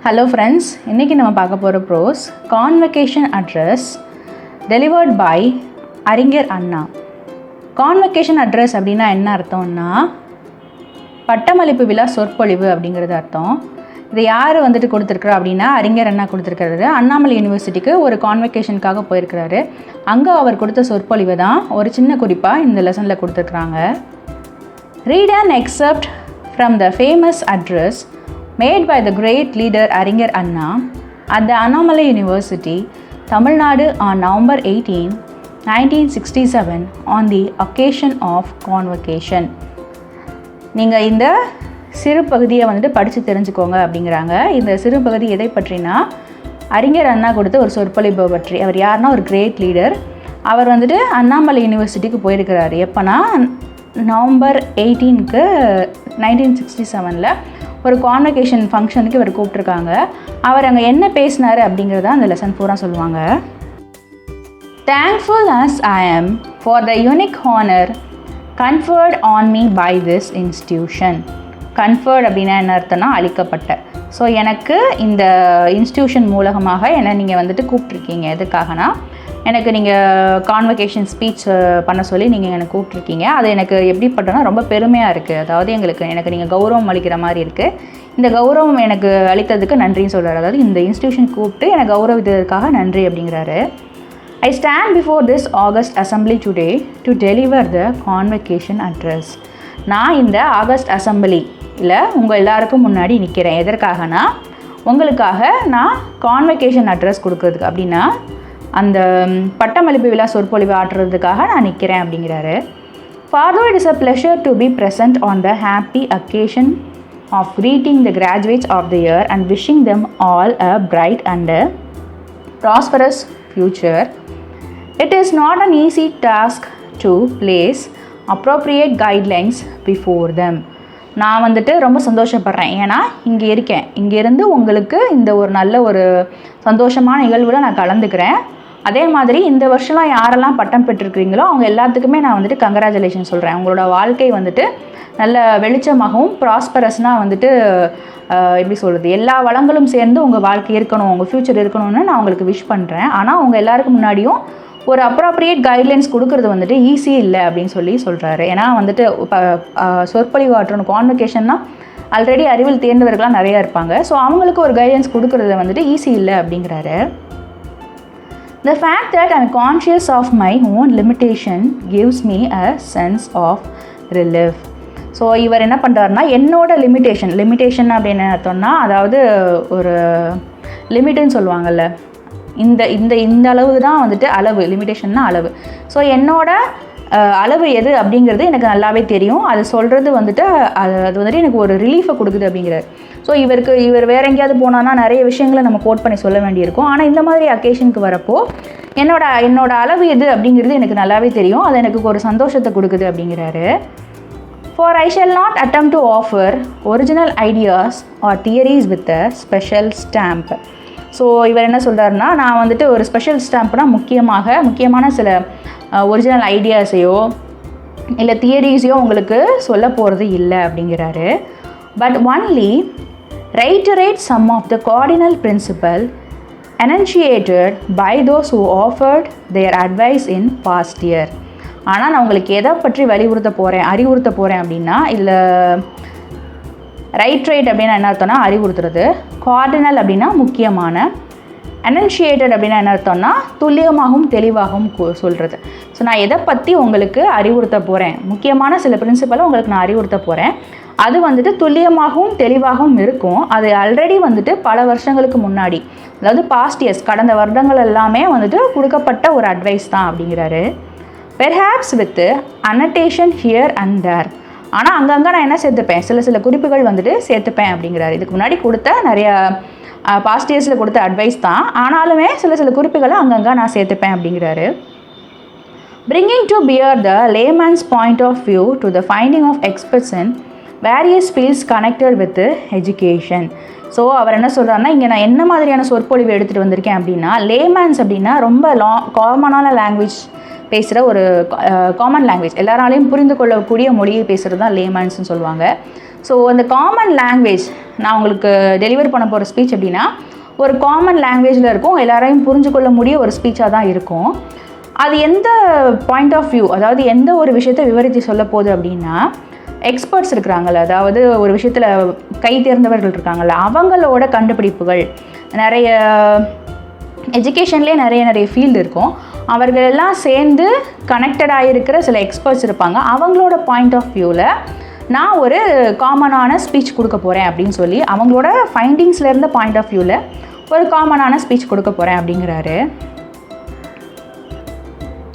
Hello friends, இன்னைக்கு நம்ம பார்க்க போகிற prose convocation address delivered by Arignar Anna. Convocation address அப்படின்னா என்ன அர்த்தம்னா பட்டமளிப்பு விழா சொற்பொழிவு அப்படிங்கிறது அர்த்தம். இதை யார் கொடுத்துருக்குறா அப்படின்னா அறிஞர் அண்ணா கொடுத்துருக்கிறாரு. அண்ணாமலை யூனிவர்சிட்டிக்கு ஒரு கான்வகேஷனுக்காக போயிருக்கிறாரு. அங்கே அவர் கொடுத்த சொற்பொழிவு தான் ஒரு சின்ன குறிப்பாக இந்த லெசனில் கொடுத்துருக்குறாங்க. Read an excerpt from the famous address made by the great leader Aringer Anna at the Annamalai University, Tamil Nadu on November 18, 1967 on the occasion of Convocation. நீங்கள் இந்த சிறு பகுதியை படித்து தெரிஞ்சுக்கோங்க அப்படிங்கிறாங்க. இந்த சிறு பகுதி எதை பற்றினா அறிஞர் அண்ணா கொடுத்த ஒரு சொற்பொழிவு பற்றி. அவர் யாருன்னா ஒரு கிரேட் லீடர். அவர் அண்ணாமலை யூனிவர்சிட்டிக்கு போயிருக்கிறார். எப்போனா நவம்பர் 18க்கு 1967 ஒரு கான்வகேஷன் ஃபங்க்ஷனுக்கு இவர் கூப்பிட்ருக்காங்க. அவர் அங்கே என்ன பேசினார் அப்படிங்கிறத அந்த லெசன் பூரா சொல்லுவாங்க. Thankful as I am for the unique honor conferred on me by this institution. Conferred அப்படின்னா என்ன அர்த்தம்னா அளிக்கப்பட்ட. ஸோ எனக்கு இந்த இன்ஸ்டியூஷன் மூலமாக என்னை நீங்கள் கூப்பிட்ருக்கீங்க. எதுக்காகனா எனக்கு நீங்கள் கான்வகேஷன் ஸ்பீச் பண்ண சொல்லி நீங்கள் எனக்கு கூப்பிட்ருக்கீங்க. அது எனக்கு எப்படி பட்டோன்னா ரொம்ப பெருமையாக இருக்குது. அதாவது எனக்கு நீங்கள் கௌரவம் அளிக்கிற மாதிரி இருக்குது. இந்த கௌரவம் எனக்கு அளித்ததுக்கு நன்றின்னு சொல்கிறார். அதாவது இந்த இன்ஸ்டியூஷன் கூப்பிட்டு எனக்கு கௌரவித்ததுக்காக நன்றி அப்படிங்கிறாரு. I stand before this August assembly today to deliver the convocation address. நான் இந்த ஆகஸ்ட் அசம்பிளியில் உங்கள் எல்லாருக்கும் முன்னாடி நிற்கிறேன். எதற்காகனா உங்களுக்காக நான் கான்வகேஷன் அட்ரஸ் கொடுக்குறதுக்கு, அப்படின்னா அந்த பட்டமளிப்பு விழா சொற்பொழிவு ஆற்றுறதுக்காக நான் நிற்கிறேன் அப்படிங்கிறாரு. Further, it is a pleasure to be present on the happy occasion of greeting the graduates of the year and wishing them all a bright and a prosperous future. It is not an easy task to place appropriate guidelines before them. நான் ரொம்ப சந்தோஷப்படுறேன். ஏன்னா இங்கே இருக்கேன். இங்கேருந்து உங்களுக்கு இந்த ஒரு நல்ல ஒரு சந்தோஷமான நிகழ்வில் நான் கலந்துக்கிறேன். அதே மாதிரி இந்த வருஷம்லாம் யாரெல்லாம் பட்டம் பெற்றிருக்கிறீங்களோ அவங்க எல்லாத்துக்குமே நான் கங்க்ராச்சுலேஷன் சொல்கிறேன். உங்களோட வாழ்க்கை நல்ல வெளிச்சமாகவும் ப்ராஸ்பரஸ்னால் எப்படி சொல்கிறது, எல்லா வளங்களும் சேர்ந்து உங்கள் வாழ்க்கை இருக்கணும், உங்கள் ஃப்யூச்சர் இருக்கணும்னு நான் உங்களுக்கு விஷ் பண்ணுறேன். ஆனால் உங்கள் எல்லாருக்கும் முன்னாடியும் ஒரு அப்ராப்ரியேட் கைட்லைன்ஸ் கொடுக்குறது ஈஸி இல்லை அப்படின்னு சொல்கிறாரு. ஏன்னா இப்போ சொற்பொழிவு ஆற்றணும் கான்வகேஷன்னா ஆல்ரெடி அறிவில் தேர்ந்தவர்களாக நிறையா இருப்பாங்க. ஸோ அவங்களுக்கு ஒரு கைடன்ஸ் கொடுக்குறது ஈஸி இல்லை அப்படிங்கிறாரு. The fact that I'm conscious of my own limitation gives me a sense of relief. So இவர் என்ன பண்ணுறாருனா என்னோட லிமிட்டேஷன் அப்படின்னு அர்த்தம்னா, அதாவது ஒரு லிமிட்டுன்னு சொல்லுவாங்கள்ல, இந்த இந்த இந்த அளவு தான் அளவு, லிமிட்டேஷன்னா அளவு. ஸோ என்னோட அளவு எது அப்படிங்கிறது எனக்கு நல்லாவே தெரியும். அது சொல்கிறது அது எனக்கு ஒரு ரிலீஃபை கொடுக்குது அப்படிங்கிறார். ஸோ இவர் வேறு எங்கேயாவது போனான்னா நிறைய விஷயங்களை நம்ம கோட் பண்ணி சொல்ல வேண்டியிருக்கும். ஆனால் இந்த மாதிரி அக்கேஷனுக்கு வரப்போ என்னோட அளவு எது அப்படிங்கிறது எனக்கு நல்லாவே தெரியும். அது எனக்கு ஒரு சந்தோஷத்தை கொடுக்குது அப்படிங்கிறாரு. For I shall not attempt to offer original ideas or theories with a special stamp. So இவர் என்ன சொல்கிறாருன்னா, நான் ஒரு ஸ்பெஷல் ஸ்டாம்ப்னா முக்கியமான சில ஒரிஜினல் ஐடியாஸையோ இல்லை தியரிஸையோ உங்களுக்கு சொல்ல போகிறது இல்லை அப்படிங்கிறாரு. But only reiterate some of the cardinal principle enunciated by those who offered their advice in past year. ஆனால் நான் உங்களுக்கு எதை பற்றி அறிவுறுத்த போகிறேன் அப்படின்னா, இதில் ரைட் அப்படின்னா என்ன அர்த்தம்னா அறிவுறுத்துறது, கார்டினல் அப்படின்னா முக்கியமான, எனன்ஷியேட்டட் அப்படின்னா என்ன அர்த்தம்னா துல்லியமாகவும் தெளிவாகவும் சொல்கிறது. ஸோ நான் எதை பற்றி உங்களுக்கு அறிவுறுத்த போகிறேன், முக்கியமான சில பிரின்சிபலை உங்களுக்கு நான் அறிவுறுத்த போகிறேன். அது துல்லியமாகவும் தெளிவாகவும் இருக்கும். அது ஆல்ரெடி பல வருஷங்களுக்கு முன்னாடி, அதாவது பாஸ்ட் இயர்ஸ், கடந்த வருடங்கள் எல்லாமே கொடுக்கப்பட்ட ஒரு அட்வைஸ் தான் அப்படிங்கிறாரு. Perhaps with annotation here and there. ஆனால் அங்கங்கே நான் என்ன சேர்த்துப்பேன், சில குறிப்புகள் சேர்த்துப்பேன் அப்படிங்கிறாரு. இதுக்கு முன்னாடி கொடுத்த நிறைய பாஸ்ட் இயர்ஸில் கொடுத்த அட்வைஸ் தான், ஆனாலுமே சில குறிப்புகளை அங்கங்கே நான் சேர்த்துப்பேன் அப்படிங்கிறாரு. Bringing to bear the layman's point of view to the finding of experts in various fields connected with education. So அவர் என்ன சொல்கிறாருன்னா, இங்கே நான் என்ன மாதிரியான சொற்பொழிவு எடுத்துகிட்டு வந்திருக்கேன் அப்படின்னா, லேமேன்ஸ் அப்படின்னா ரொம்ப காமனான லாங்குவேஜ் பேசுகிற ஒரு காமன் லாங்குவேஜ், எல்லாராலையும் புரிந்து கொள்ளக்கூடிய மொழியை பேசுகிறது தான் லேமேன்ஸ்னு சொல்லுவாங்க. ஸோ அந்த காமன் லாங்குவேஜ் நான் உங்களுக்கு டெலிவர் பண்ண போகிற ஸ்பீச் அப்படின்னா ஒரு காமன் லாங்குவேஜில் இருக்கும், எல்லாரையும் புரிஞ்சு கொள்ள முடிய ஒரு ஸ்பீச்சாக தான் இருக்கும். அது எந்த பாயிண்ட் ஆஃப் வியூ, அதாவது எந்த ஒரு விஷயத்தை விவரித்து சொல்ல போகுது அப்படின்னா, எக்ஸ்பர்ட்ஸ் இருக்கிறாங்கள்ல, அதாவது ஒரு விஷயத்தில் கை தேர்ந்தவர்கள் இருக்காங்கள்ல, அவங்களோட கண்டுபிடிப்புகள், நிறைய எஜுகேஷன்லேயே நிறைய ஃபீல்டு இருக்கும், அவர்களெல்லாம் சேர்ந்து கனெக்டடாக இருக்கிற சில எக்ஸ்பர்ட்ஸ் இருப்பாங்க, அவங்களோட பாயிண்ட் ஆஃப் வியூவில் நான் ஒரு காமனான ஸ்பீச் கொடுக்க போகிறேன் அப்படின்னு சொல்லி அவங்களோட ஃபைண்டிங்ஸில் இருந்த பாயிண்ட் ஆஃப் வியூவில் ஒரு காமனான ஸ்பீச் கொடுக்க போகிறேன் அப்படிங்கிறாரு.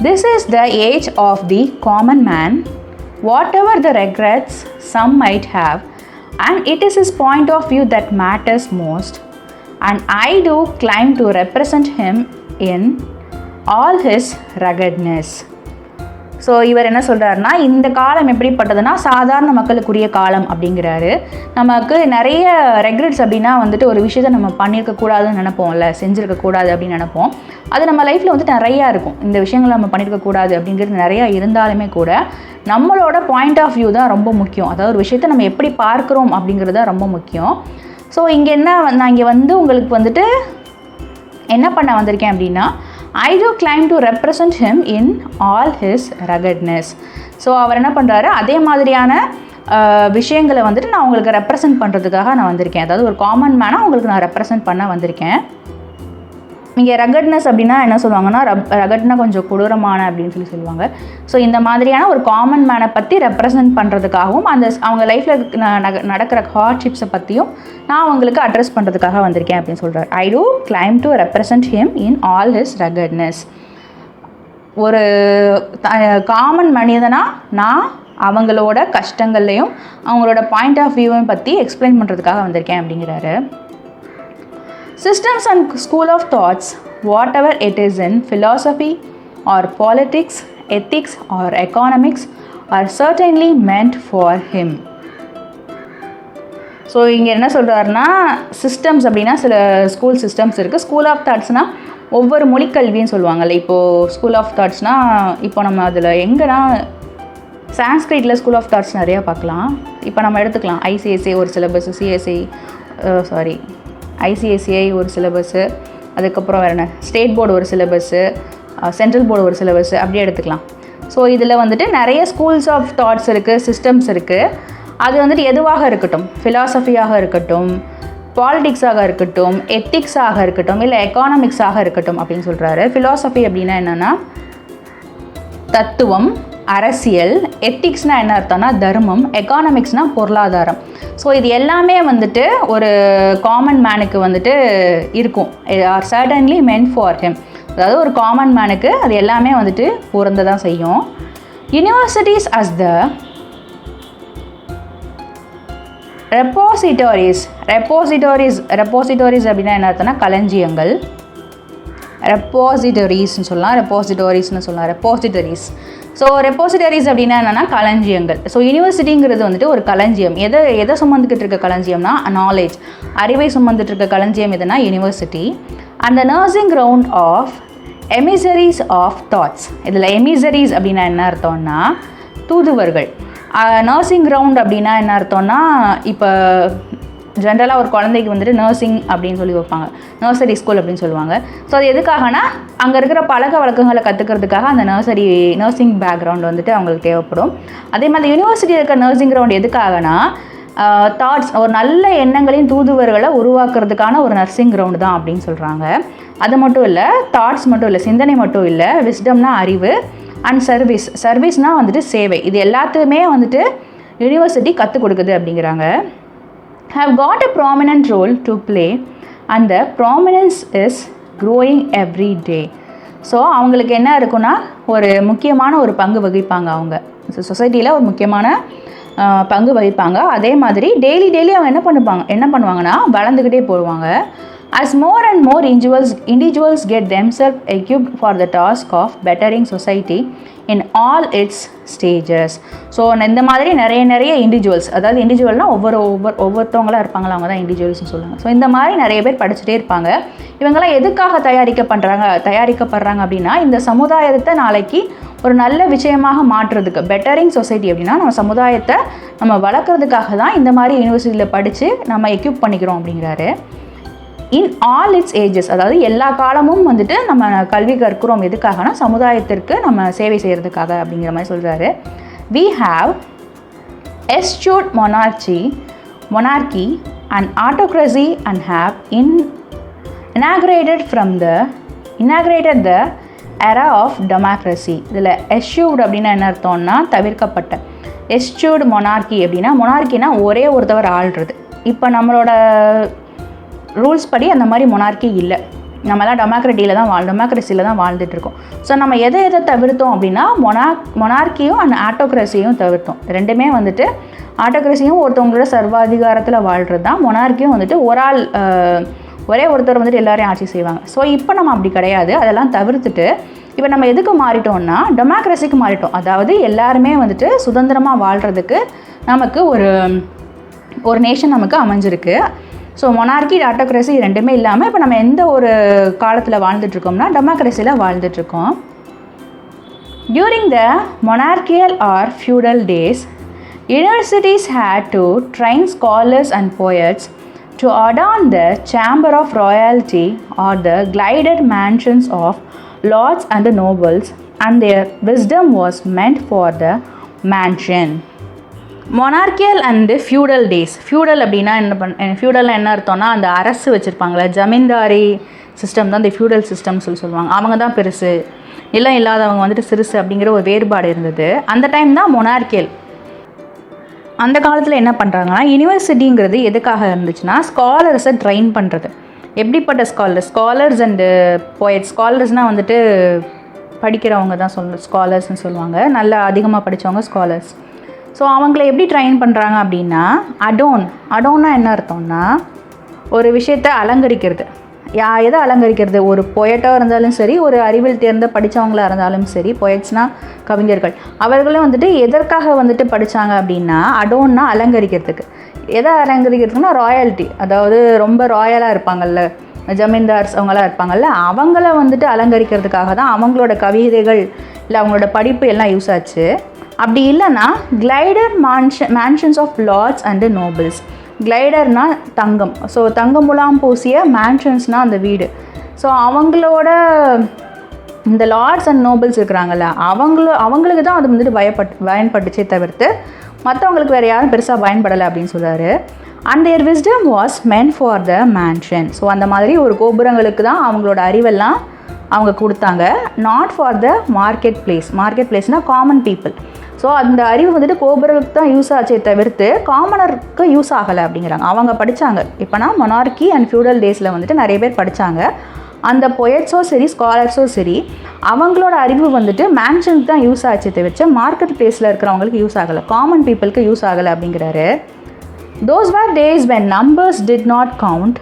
This is the age of the common man, whatever the regrets some might have, and it is his point of view that matters most, and I do claim to represent him in all his ruggedness. So இவர் என்ன சொல்கிறாருன்னா, இந்த காலம் எப்படிப்பட்டதுன்னா சாதாரண மக்களுக்குரிய காலம் அப்படிங்கிறாரு. நமக்கு நிறைய ரெக்ரெட்ஸ் அப்படின்னா வந்துட்டு ஒரு விஷயத்தை நம்ம பண்ணியிருக்கக்கூடாதுன்னு நினைப்போம்ல, செஞ்சுருக்கக்கூடாது அப்படின்னு நினைப்போம். அது நம்ம லைஃப்பில் வந்துட்டு நிறையா இருக்கும். இந்த விஷயங்கள் நம்ம பண்ணியிருக்கக்கூடாது அப்படிங்கிறது நிறையா இருந்தாலுமே கூட நம்மளோட பாயிண்ட் ஆஃப் வியூ தான் ரொம்ப முக்கியம். அதாவது ஒரு விஷயத்தை நம்ம எப்படி பார்க்குறோம் அப்படிங்கிறது தான் ரொம்ப முக்கியம். ஸோ இங்கே நான் இங்கே உங்களுக்கு வந்துட்டு என்ன பண்ண வந்திருக்கேன் அப்படின்னா, I do claim to represent him in all his ruggedness. So அவர் என்ன பண்ணுறாரு, அதே மாதிரியான விஷயங்களை வந்துட்டு நான் உங்களுக்கு ரெப்ரசன்ட் பண்ணுறதுக்காக நான் வந்திருக்கேன். அதாவது ஒரு காமன் மேனாக உங்களுக்கு நான் ரெப்ரசன்ட் பண்ண வந்திருக்கேன். இங்கே ரகட்னஸ் அப்படின்னா என்ன சொல்லுவாங்கன்னா, ரகட்னா கொஞ்சம் கொடூரமான அப்படின்னு சொல்லுவாங்க. ஸோ இந்த மாதிரியான ஒரு காமன் மேனை பற்றி ரெப்ரசன்ட் பண்ணுறதுக்காகவும் அவங்க லைஃப்பில் நடக்கிற ஹார்ட்ஷிப்ஸை பற்றியும் நான் அவங்களுக்கு அட்ரஸ் பண்ணுறதுக்காக வந்திருக்கேன் அப்படின்னு சொல்கிறார். I do claim to represent him in all his ruggedness. ஒரு காமன் மனிதனாக நான் அவங்களோட கஷ்டங்கள்லையும் அவங்களோட பாயிண்ட் ஆஃப் வியூவையும் பற்றி எக்ஸ்பிளைன் பண்ணுறதுக்காக வந்திருக்கேன் அப்படிங்கிறாரு. Systems and school of thoughts, whatever it is in philosophy or politics, ethics or economics, are certainly meant for him. So இங்கே என்ன சொல்கிறாருன்னா, சிஸ்டம்ஸ் அப்படின்னா சில ஸ்கூல் சிஸ்டம்ஸ் இருக்குது. ஸ்கூல் ஆஃப் தாட்ஸ்னால் ஒவ்வொரு மொழிக்கல்வின்னு சொல்லுவாங்கள்ல. இப்போது ஸ்கூல் ஆஃப் தாட்ஸ்னால் இப்போ நம்ம அதில் எங்கன்னா சான்ஸ்கிரிட்டில் ஸ்கூல் ஆஃப் தாட்ஸ் நிறையா பார்க்கலாம். இப்போ நம்ம எடுத்துக்கலாம் ஐசிஎஸ்சி ஒரு சிலபஸ், ஐசிஎஸ்சிஐ ஒரு சிலபஸ்ஸு, அதுக்கப்புறம் வேறு என்ன ஸ்டேட் போர்டு ஒரு சிலபஸ்ஸு, சென்ட்ரல் போர்டு ஒரு சிலபஸ்ஸு, அப்படியே எடுத்துக்கலாம். ஸோ இதில் வந்துட்டு நிறைய ஸ்கூல்ஸ் ஆஃப் தாட்ஸ் இருக்குது, சிஸ்டம்ஸ் இருக்குது. அது வந்துட்டு எதுவாக இருக்கட்டும், ஃபிலாசபியாக இருக்கட்டும், பாலிடிக்ஸாக இருக்கட்டும், எத்திக்ஸாக இருக்கட்டும், இல்லை எக்கானமிக்ஸாக இருக்கட்டும் அப்படின்னு சொல்கிறாரு. ஃபிலாசபி அப்படின்னா என்னென்னா தத்துவம், அரசியல், எத்திக்ஸ்னால் என்ன அர்த்தம்னா தர்மம், எக்கானமிக்ஸ்னால் பொருளாதாரம். ஸோ இது எல்லாமே வந்துட்டு ஒரு காமன் மேனுக்கு வந்துட்டு இருக்கும். Are certainly meant for him. அதாவது ஒரு காமன் மேனுக்கு அது எல்லாமே வந்துட்டு பொருந்த தான் செய்யும். யூனிவர்சிட்டிஸ் அஸ் த ரெப்போசிட்டோரிஸ் அப்படின்னா என்ன அர்த்தம்னா களஞ்சியங்கள். ரெப்போசிட்டரிஸ்ன்னு சொல்லலாம், ரெப்போசிட்டரிஸ். ஸோ ரெப்போசிட்டரிஸ் அப்படின்னா என்னென்னா களஞ்சியங்கள். ஸோ யூனிவர்சிட்டிங்கிறது வந்துட்டு ஒரு களஞ்சியம். எதை சுமந்துக்கிட்டு இருக்க களஞ்சியம்னா நாலேஜ், அறிவை சுமந்துட்டு இருக்க களஞ்சியம் எதுனா யூனிவர்சிட்டி. அந்த nursing ground of emissaries of thoughts. இதில் எமிசரிஸ் அப்படின்னா என்ன அர்த்தம்னா தூதுவர்கள். நர்சிங் கிரவுண்ட் அப்படின்னா என்ன அர்த்தம்னா, இப்போ ஜென்ரலாக ஒரு குழந்தைக்கு வந்துட்டு நர்சிங் அப்படின்னு சொல்லி வைப்பாங்க, நர்சரி ஸ்கூல் அப்படின்னு சொல்லுவாங்க. ஸோ அது எதுக்காகனா அங்கே இருக்கிற பழக்க வழக்கங்களை கற்றுக்கிறதுக்காக அந்த நர்சிங் பேக்ரவுண்ட் வந்துட்டு அவங்களுக்கு தேவைப்படும். அதே மாதிரி யூனிவர்சிட்டியில் இருக்கிற நர்சிங் கிரவுண்ட் எதுக்காகனா தாட்ஸ், ஒரு நல்ல எண்ணங்களின் தூதுவர்களை உருவாக்குறதுக்கான ஒரு நர்சிங் கிரவுண்டு தான் அப்படின்னு சொல்கிறாங்க. அது மட்டும் இல்லை, தாட்ஸ் மட்டும் இல்லை, சிந்தனை மட்டும் இல்லை, விஸ்டம்னா அறிவு, அண்ட் சர்வீஸ்னால் வந்துட்டு சேவை. இது எல்லாத்துக்குமே வந்துட்டு யூனிவர்சிட்டி கற்றுக் கொடுக்குது அப்படிங்கிறாங்க. have got a prominent role to play and the prominence is growing every day. So அவங்களுக்கு என்ன இருக்குன்னா ஒரு முக்கியமான ஒரு பங்கு வகிப்பாங்க. அவங்க சொசைட்டியில் ஒரு முக்கியமான பங்கு வகிப்பாங்க. அதே மாதிரி டெய்லி அவங்க என்ன பண்ணுவாங்கன்னா வளர்ந்துக்கிட்டே போடுவாங்க. As more and more individuals get themselves equipped for the task of bettering society in all its stages. So இந்த மாதிரி நிறைய இண்டிவிஜுவல்ஸ், அதாவது இண்டிவிஜுவல்னால் ஒவ்வொருத்தவங்களாக இருப்பாங்களா, அவங்க தான் இண்டிவிஜுவல்ஸ்னு சொல்லுவாங்க. ஸோ இந்த மாதிரி நிறைய பேர் படிச்சுட்டே இருப்பாங்க. இவங்கெல்லாம் எதுக்காக தயாரிக்கப்படுறாங்க அப்படின்னா, இந்த சமுதாயத்தை நாளைக்கு ஒரு நல்ல விஷயமாக மாற்றுறதுக்கு, பெட்டரிங் சொசைட்டி அப்படின்னா நம்ம சமுதாயத்தை நம்ம வளர்க்குறதுக்காக தான் இந்த மாதிரி யூனிவர்சிட்டியில் படித்து நம்ம எக்யூப் பண்ணிக்கிறோம் அப்படிங்கிறாரு. இன் ஆல் இட்ஸ் ஏஜஸ், அதாவது எல்லா காலமும் வந்துட்டு நம்ம கல்வி கற்கிறோம் எதுக்காகனா சமுதாயத்திற்கு நம்ம சேவை செய்கிறதுக்காக அப்படிங்கிற மாதிரி சொல்கிறாரு. We have eschewed monarchy and autocracy and have inaugurated the era of democracy. இதில் eschewed அப்படின்னா என்ன அர்த்தம்னா தவிர்க்கப்பட்ட. eschewed monarchy அப்படின்னா மொனார்க்கினா ஒரே ஒருத்தவர் ஆள்றது. இப்போ நம்மளோட ரூல்ஸ் படி அந்த மாதிரி மொனார்க்கி இல்லை, நம்மலாம் டெமோக்ரஸியில் தான் வாழ்ந்துட்டுருக்கோம். ஸோ நம்ம எதை தவிர்த்தோம் அப்படின்னா மொனார்க்கியும் அண்ட் ஆட்டோக்ரஸியும் தவிர்த்தோம். ரெண்டுமே வந்துட்டு ஆட்டோக்ரஸியும் ஒருத்தவங்களோட சர்வாதிகாரத்தில் வாழ்கிறது தான், மொனார்க்கியும் வந்துட்டு ஒரே ஒருத்தர் வந்துட்டு எல்லாரையும் ஆட்சி செய்வாங்க. ஸோ இப்போ நம்ம அப்படி கிடையாது, அதெல்லாம் தவிர்த்துட்டு இப்போ நம்ம எதுக்கு மாறிட்டோம்னா டெமோக்ரஸிக்கு மாறிட்டோம். அதாவது எல்லாருமே வந்துட்டு சுதந்திரமாக வாழ்கிறதுக்கு நமக்கு ஒரு நேஷன் நமக்கு அமைஞ்சிருக்கு. ஸோ மொனார்க்கி ஆட்டோக்ரஸி ரெண்டுமே இல்லாமல் இப்போ நம்ம எந்த ஒரு காலத்தில் வாழ்ந்துட்டுருக்கோம்னா டெமோக்ரஸியில் வாழ்ந்துட்டுருக்கோம். During the monarchical or feudal days, universities had to train scholars and poets to adorn the chamber of royalty or the glided mansions of lords and the nobles, and their wisdom was meant for the mansion. Monarchical and feudal days. Feudal அப்படின்னா ஃபியூடலில் என்ன அர்த்தம்னா அந்த அரசு வச்சுருப்பாங்களே zamindari system தான் இந்த feudal சிஸ்டம்னு சொல்லுவாங்க. அவங்க தான் பெருசு, நிலம் இல்லாதவங்க வந்துட்டு சிறுசு அப்படிங்கிற ஒரு வேறுபாடு இருந்தது. அந்த டைம் தான் மொனார்க்கியல். அந்த காலத்தில் என்ன பண்ணுறாங்கன்னா யூனிவர்சிட்டிங்கிறது எதுக்காக இருந்துச்சுன்னா ஸ்காலர்ஸை ட்ரெயின் பண்ணுறது. எப்படிப்பட்ட ஸ்காலர்ஸ் அண்டு போயட். ஸ்காலர்ஸ்னால் வந்துட்டு படிக்கிறவங்க தான் ஸ்காலர்ஸ்னு சொல்லுவாங்க, நல்லா அதிகமாக படித்தவங்க ஸ்காலர்ஸ். ஸோ அவங்கள எப்படி ட்ரெயின் பண்ணுறாங்க அப்படின்னா அடோன்னா என்ன அர்த்தம்னா ஒரு விஷயத்தை அலங்கரிக்கிறது. எதை அலங்கரிக்கிறது? ஒரு பொயட்டாக இருந்தாலும் சரி, ஒரு அறிவில் தேர்ந்த படித்தவங்களாக இருந்தாலும் சரி, பொயட்ஸ்னால் கவிஞர்கள், அவர்களும் வந்துட்டு எதற்காக வந்துட்டு படித்தாங்க அப்படின்னா அடோன்னா அலங்கரிக்கிறதுக்கு. எதை அலங்கரிக்கிறதுக்குன்னா ராயல்ட்டி, அதாவது ரொம்ப ராயலாக இருப்பாங்கள்ல ஜமீன்தார்ஸ் அவங்களாம் இருப்பாங்கள்ல, அவங்கள வந்துட்டு அலங்கரிக்கிறதுக்காக தான் அவங்களோட கவிதைகள் இல்லை அவங்களோட படிப்பு எல்லாம் யூஸ் ஆச்சு. அப்படி இல்லைன்னா gilded mansions of lords and nobles. கிளைடர்னால் தங்கம், ஸோ தங்கம் முலாம் பூசிய மேன்ஷன்ஸ்னால் அந்த வீடு. ஸோ அவங்களோட இந்த லார்ட்ஸ் அண்ட் நோபிள்ஸ் இருக்கிறாங்கல்ல அவங்களுக்கு தான் அது வந்துட்டு பயன்பட்டுச்சே தவிர்த்து மற்றவங்களுக்கு வேறு யாரும் பெருசாக பயன்படலை அப்படின்னு சொல்கிறாரு. And their wisdom was meant for the mansion. So அந்த மாதிரி ஒரு கோபுரங்களுக்கு தான் அவங்களோட அறிவெல்லாம் அவங்க கொடுத்தாங்க, நாட் ஃபார் த மார்க்கெட் பிளேஸ்னால் காமன் பீப்புள். ஸோ அந்த அறிவு வந்துட்டு கோபுரத்துக்கு தான் யூஸ் ஆச்சே தவிர்த்து காமனருக்கு யூஸ் ஆகலை அப்படிங்கிறாங்க. அவங்க படித்தாங்க. இப்போனா மொனார்க்கி அண்ட் ஃபியூடல் டேஸில் வந்துட்டு நிறைய பேர் படித்தாங்க. அந்த பொயட்ஸோ சரி ஸ்காலர்ஸோ சரி அவங்களோட அறிவு வந்துட்டு மேன்ஷனுக்கு தான் யூஸ் ஆச்சே தவிர்த்து மார்க்கெட் பிளேஸில் இருக்கிறவங்களுக்கு யூஸ் ஆகலை, காமன் பீப்புளுக்கு யூஸ் ஆகலை அப்படிங்கிறாரு. Those were days when numbers did not count,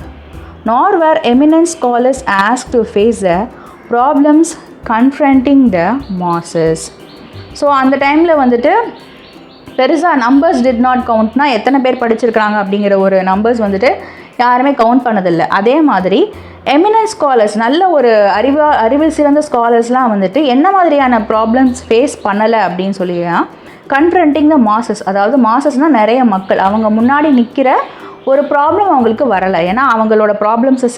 nor were eminent scholars asked to face the problems confronting the masses. So அந்த டைமில் வந்துட்டு பெருசாக நம்பர்ஸ் டிட் நாட் கவுண்ட்னா எத்தனை பேர் படிச்சிருக்கிறாங்க அப்படிங்கிற ஒரு நம்பர்ஸ் வந்துட்டு யாருமே கவுண்ட் பண்ணதில்லை. அதே மாதிரி எமினன்ட் ஸ்காலர்ஸ், நல்ல ஒரு அறிவில் சிறந்த ஸ்காலர்ஸ்லாம் வந்துட்டு என்ன மாதிரியான ப்ராப்ளம்ஸ் ஃபேஸ் பண்ணலை அப்படின்னு சொல்லினா கன்ஃப்ரண்டிங் த மாசஸ், அதாவது மாசஸ்னால் நிறைய மக்கள், அவங்க முன்னாடி நிற்கிற ஒரு ப்ராப்ளம் அவங்களுக்கு வரலை. ஏன்னா அவங்களோட ப்ராப்ளம்ஸை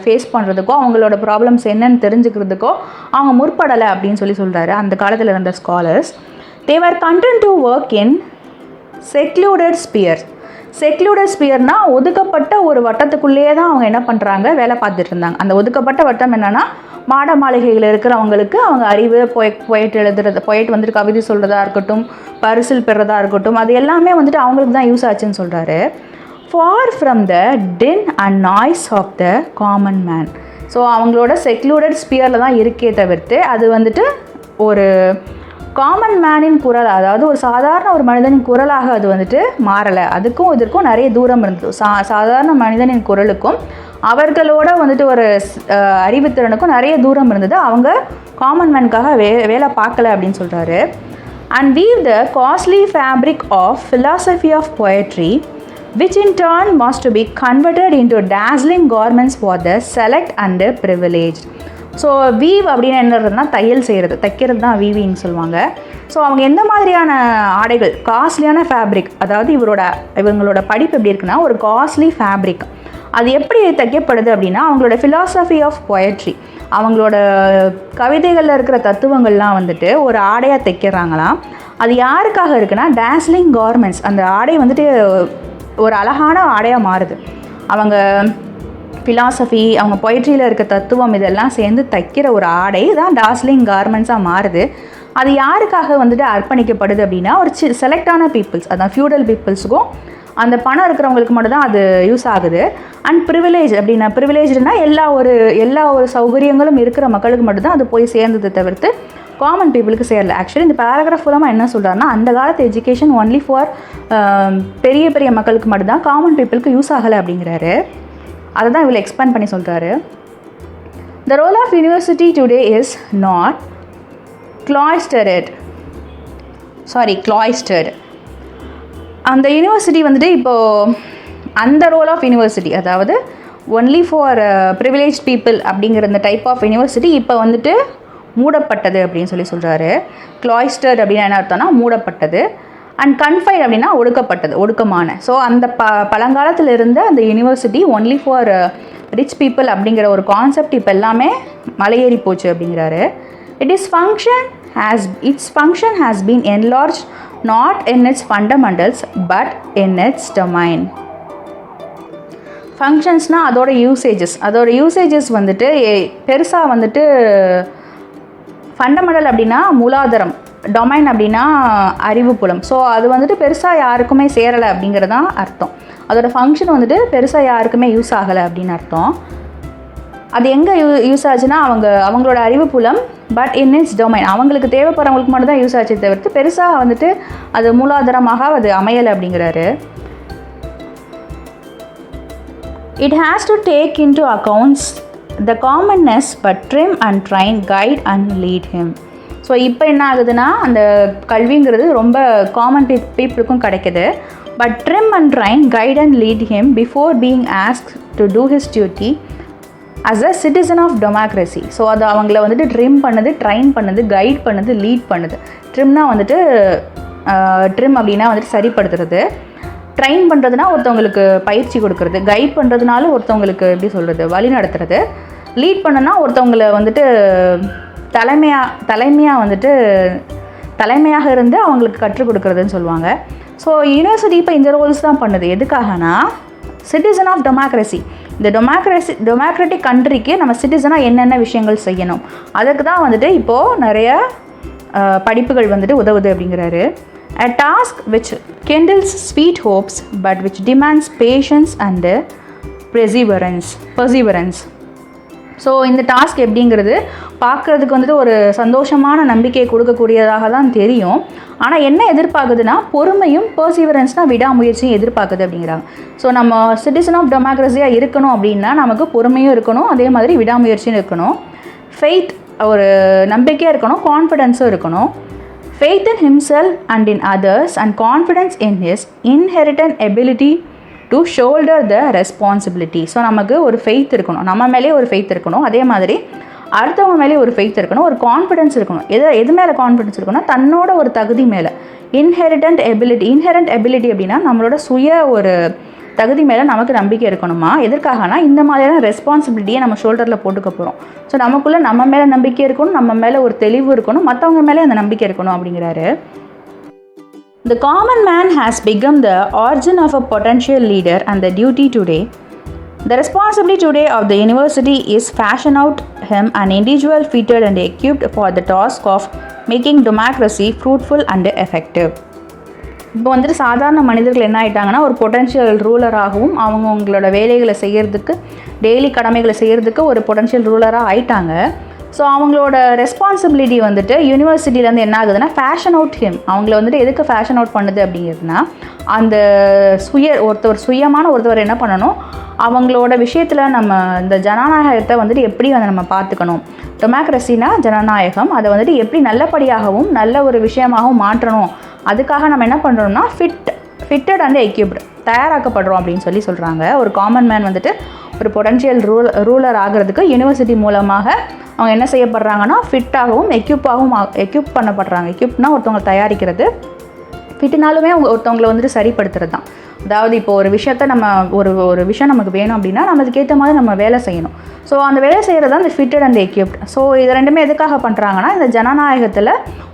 ஃபேஸ் பண்ணுறதுக்கோ அவங்களோட ப்ராப்ளம்ஸ் என்னன்னு தெரிஞ்சுக்கிறதுக்கோ அவங்க முற்படலை அப்படின்னு சொல்கிறாரு. அந்த காலத்தில் இருந்த scholars they were content to work in secluded ஸ்பியர்னால் ஒதுக்கப்பட்ட ஒரு வட்டத்துக்குள்ளேயே தான் அவங்க என்ன பண்ணுறாங்க, வேலை பார்த்துட்டு இருந்தாங்க. அந்த ஒதுக்கப்பட்ட வட்டம் என்னென்னா மாட மாளிகையில் இருக்கிறவங்களுக்கு அவங்க அறிவு பொயட் எழுதுறது, பொயட் வந்துட்டு கவிதை சொல்கிறதா இருக்கட்டும், பரிசில் பெறதா இருக்கட்டும், அது எல்லாமே வந்துட்டு அவங்களுக்கு தான் யூஸ் ஆச்சுன்னு சொல்கிறாரு. For from the din and noise of the common man. So secluded செக்லூடட் ஸ்பியரில் தான் இருக்கே தவிர்த்து அது வந்துட்டு ஒரு காமன் மேனின் குரல், அதாவது ஒரு சாதாரண ஒரு மனிதனின் குரலாக அது வந்துட்டு மாறலை. அதுக்கும் இதற்கும் நிறைய தூரம் இருந்தது. சாதாரண மனிதனின் குரலுக்கும் அவர்களோட வந்துட்டு ஒரு அறிவுத்திறனுக்கும் நிறைய தூரம் இருந்தது. அவங்க காமன் மேனுக்காக வேலை பார்க்கல அப்படின்னு சொல்கிறாரு. And weave the costly fabric of philosophy of poetry, which in turn was to be converted into dazzling garments for the select and privileged. So we've அப்படின்னு என்னதுன்னா தையல் செய்கிறது, தைக்கிறது தான் வீவின்னு சொல்லுவாங்க. ஸோ அவங்க எந்த மாதிரியான ஆடைகள், காஸ்ட்லியான ஃபேப்ரிக், அதாவது இவங்களோட படிப்பு எப்படி இருக்குன்னா ஒரு காஸ்ட்லி ஃபேப்ரிக், அது எப்படி தைக்கப்படுது அப்படின்னா அவங்களோட ஃபிலாசபி ஆஃப் பொயட்ரி, அவங்களோட கவிதைகளில் இருக்கிற தத்துவங்கள்லாம் வந்துட்டு ஒரு ஆடையாக தைக்கிறாங்களாம். அது யாருக்காக இருக்குன்னா டேஸ்லிங் கார்மெண்ட்ஸ், அந்த ஆடை வந்துட்டு ஒரு அழகான ஆடையாக மாறுது. அவங்க ஃபிலாசபி, அவங்க பொயட்ரியில் இருக்க தத்துவம் இதெல்லாம் சேர்ந்து தைக்கிற ஒரு ஆடை தான் டாஸ்லிங் கார்மெண்ட்ஸாக மாறுது. அது யாருக்காக வந்துட்டு அர்ப்பணிக்கப்படுது அப்படின்னா ஒரு செலக்டான பீப்புள்ஸ், அதான் ஃபியூடல் பீப்புள்ஸுக்கும் அந்த பணம் இருக்கிறவங்களுக்கு மட்டும்தான் அது யூஸ் ஆகுது. அண்ட் ப்ரிவிலேஜ் அப்படின்னா, ப்ரிவிலேஜ்னா எல்லா ஒரு சௌகரியங்களும் இருக்கிற மக்களுக்கு மட்டும்தான் அது போய் சேர்ந்ததை தவிர்த்து காமன் பீப்புளுக்கு சேரல. ஆக்சுவலி இந்த பேராகிராஃப் மூலமாக என்ன சொல்கிறாருன்னா அந்த காலத்து எஜுகேஷன் ஒன்லி ஃபார் பெரிய பெரிய மக்களுக்கு மட்டும்தான், காமன் பீப்புளுக்கு யூஸ் ஆகலை அப்படிங்கிறாரு. அதை தான் இவ்வளோ எக்ஸ்பேண்ட் பண்ணி சொல்கிறாரு. The role of university today is not cloistered. அந்த யூனிவர்சிட்டி வந்துட்டு இப்போது அந்த ரோல் ஆஃப் யூனிவர்சிட்டி, அதாவது ஒன்லி ஃபார் ப்ரிவிலேஜ் பீப்புள் அப்படிங்கிற இந்த டைப் ஆஃப் யூனிவர்சிட்டி இப்போ வந்துட்டு மூடப்பட்டது அப்படின்னு சொல்கிறாரு. cloistered அப்படின்னா என்ன அர்த்தம்னா மூடப்பட்டது. அண்ட் கன்ஃபைன் அப்படின்னா ஒடுக்கப்பட்டது, ஒடுக்கமான. ஸோ அந்த பழங்காலத்தில் இருந்த அந்த university only for rich people அப்படிங்கிற ஒரு கான்செப்ட் இப்போ எல்லாமே மலையேறி போச்சு அப்படிங்கிறாரு. its function has been enlarged not in its fundamentals but in its domain. ஃபங்க்ஷன்ஸ்னால் அதோட யூசேஜஸ் வந்துட்டு பெருசாக வந்துட்டு ஃபண்டமெண்டல் அப்படின்னா மூலாதாரம், டொமைன் அப்படின்னா அறிவுப்புலம். ஸோ அது வந்துட்டு பெருசாக யாருக்குமே சேரலை அப்படிங்கிறது தான் அர்த்தம். அதோடய ஃபங்க்ஷன் வந்துட்டு பெருசாக யாருக்குமே யூஸ் ஆகலை அப்படின்னு அர்த்தம். அது எங்கே யூஸ் ஆச்சுன்னா அவங்களோட அறிவுப்புலம், பட் இன் இட்ஸ் டொமைன், அவங்களுக்கு தேவைப்படுறவங்களுக்கு மட்டும் தான் யூஸ் ஆச்சு தவிர்த்து பெருசாக வந்துட்டு அது மூலாதாரமாக அது அமையலை அப்படிங்கிறாரு. It has to take into accounts the commonness but trim and train, guide and lead him. So இப்போ என்ன ஆகுதுன்னா அந்த கல்விங்கிறது ரொம்ப காமன் பீப்புளுக்கும் கிடைக்குது. But trim and train, guide and lead him before being ask to do his duty as a citizen of democracy. So அது அவங்கள வந்துட்டு ட்ரிம் பண்ணுது, ட்ரைன் பண்ணுது, கைட் பண்ணுது, லீட் பண்ணுது. ட்ரிம்னா வந்துட்டு ட்ரிம் அப்படின்னா வந்துட்டு சரிப்படுத்துறது, ட்ரைன் பண்ணுறதுனா ஒருத்தவங்களுக்கு பயிற்சி கொடுக்குறது, கைட் பண்ணுறதுனால ஒருத்தவங்களுக்கு எப்படி சொல்கிறது வழி நடத்துறது, லீட் பண்ணுன்னா ஒருத்தவங்களை வந்துட்டு தலைமையாக இருந்து அவங்களுக்கு கற்றுக் கொடுக்குறதுன்னு சொல்லுவாங்க. ஸோ யூனிவர்சிட்டி இப்போ இந்த ரோல்ஸ் தான் பண்ணுது. எதுக்காகனா சிட்டிசன் ஆஃப் டெமோக்ரஸி, இந்த டெமோக்ராட்டிக் கண்ட்ரிக்கு நம்ம சிட்டிசனாக என்னென்ன விஷயங்கள் செய்யணும் அதுக்கு தான் வந்துட்டு இப்போது நிறைய படிப்புகள் வந்துட்டு உதவுது அப்படிங்கிறாரு. A task which kindles sweet hopes but which demands patience and perseverance. So இந்த டாஸ்க் எப்படிங்கிறது பார்க்குறதுக்கு வந்துட்டு ஒரு சந்தோஷமான நம்பிக்கையை கொடுக்கக்கூடியதாக தான் தெரியும். ஆனால் என்ன எதிர்பார்க்குதுன்னா பொறுமையும், பர்சீவரன்ஸ்னால் விடாமுயற்சியும் எதிர்பார்க்குது அப்படிங்கிறாங்க. ஸோ நம்ம சிட்டிசன் ஆஃப் டெமோக்ரஸியாக இருக்கணும் அப்படின்னா நமக்கு பொறுமையும் இருக்கணும், அதே மாதிரி விடாமுயற்சியும் இருக்கணும், ஃபெய்த் ஒரு நம்பிக்கையாக இருக்கணும், கான்ஃபிடென்ஸும் இருக்கணும். Faith in himself and in others and confidence in his inherent ability to shoulder the responsibility. So நமக்கு ஒரு ஃபெய்த் இருக்கணும், நம்ம மேலே ஒரு ஃபெய்த் இருக்கணும், அதே மாதிரி அடுத்தவங்க மேலே ஒரு ஃபெய்த் இருக்கணும், ஒரு கான்ஃபிடென்ஸ் இருக்கணும். எது மேலே கான்ஃபிடென்ஸ் இருக்கணும்னா தன்னோட ஒரு தகுதி மேலே. இன்ஹெரிட்டன்ட் எபிலிட்டி அப்படின்னா நம்மளோட ஒரு தகுதி மேலே நமக்கு நம்பிக்கை இருக்கணுமா. எதற்காகனா இந்த மாதிரியான ரெஸ்பான்சிபிலிட்டியை நம்ம ஷோல்டரில் போட்டுக்க போகிறோம். ஸோ நமக்குள்ளே நம்ம மேலே நம்பிக்கை இருக்கணும், நம்ம மேலே ஒரு தெளிவு இருக்கணும், மற்றவங்க மேலே அந்த நம்பிக்கை இருக்கணும் அப்படிங்கிறாரு. The common man has become the origin of a potential leader and the duty today. The responsibility today of the university is fashion out him an individual fitted and equipped for the task of making democracy fruitful and effective. இப்போ வந்துட்டு சாதாரண மனிதர்கள் என்ன ஆகிட்டாங்கன்னா ஒரு potential ரூலராகவும் அவங்களோட வேலைகளை செய்கிறதுக்கு, daily கடமைகளை செய்கிறதுக்கு ஒரு பொட்டன்ஷியல் ரூலராக ஆயிட்டாங்க. ஸோ அவங்களோட ரெஸ்பான்சிபிலிட்டி வந்துட்டு யூனிவர்சிட்டியிலேருந்து என்ன ஆகுதுன்னா ஃபேஷன் அவுட் ஹிம், அவங்கள வந்துட்டு எதுக்கு ஃபேஷன் அவுட் பண்ணுது அப்படிங்கிறதுனா அந்த ஒருத்தவர் என்ன பண்ணணும், அவங்களோட விஷயத்தில் நம்ம இந்த ஜனநாயகத்தை வந்துட்டு எப்படி வந்து நம்ம பார்த்துக்கணும், டெமோக்ரஸினா ஜனநாயகம், அதை வந்துட்டு எப்படி நல்லபடியாகவும் நல்ல ஒரு விஷயமாகவும் மாற்றணும். அதுக்காக நம்ம என்ன பண்ணுறோம்னா ஃபிட்டட் அண்ட் எக்யூப்டு, தயாராக்கப்படுறோம் அப்படின்னு சொல்கிறாங்க. ஒரு காமன் மேன் வந்துட்டு ஒரு பொட்டன்ஷியல் ரூலர் ஆகிறதுக்கு யூனிவர்சிட்டி மூலமாக அவங்க என்ன செய்யப்படுறாங்கன்னா ஃபிட்டாகவும் எக்யூப் பண்ணப்படுறாங்க. எக்யூப்னா ஒருத்தவங்க தயாரிக்கிறது, ஃபிட்டுனாலுமே அவங்க ஒருத்தவங்களை வந்துட்டு சரிப்படுத்துறது தான். அதாவது இப்போ ஒரு விஷயத்த நம்ம ஒரு விஷயம் நமக்கு வேணும் அப்படின்னா நம்ம அதுக்கேற்ற மாதிரி நம்ம வேலை செய்யணும். ஸோ அந்த வேலை செய்கிறது தான் இந்த ஃபிட்டட் அண்ட் எக்யூப்ட். ஸோ இது ரெண்டுமே எதுக்காக பண்ணுறாங்கன்னா இந்த ஜனநாயகத்தில்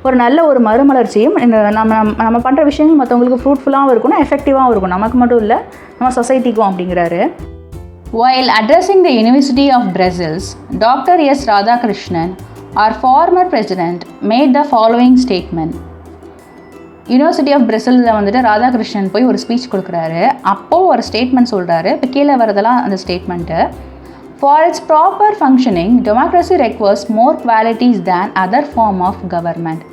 ஒரு நல்ல ஒரு மறுமலர்ச்சியும் இந்த நம்ம பண்ணுற விஷயங்கள் மற்றவங்களுக்கு ஃப்ரூட்ஃபுல்லாகவும் இருக்கணும், எஃபெக்டிவாகவும் இருக்கும், நமக்கு மட்டும் இல்லை நம்ம சொசைட்டிக்கும் அப்படிங்கிறாரு. While addressing the University of Brussels, Dr. S. Radhakrishnan, our former president, made the following statement. University of பிரசல்ஸில் வந்துட்டு ராதாகிருஷ்ணன் போய் ஒரு ஸ்பீச் கொடுக்குறாரு. அப்போது ஒரு ஸ்டேட்மெண்ட் சொல்கிறாரு. இப்போ கீழே வரதெல்லாம் அந்த statement. For its proper functioning democracy requires more qualities than other form of government.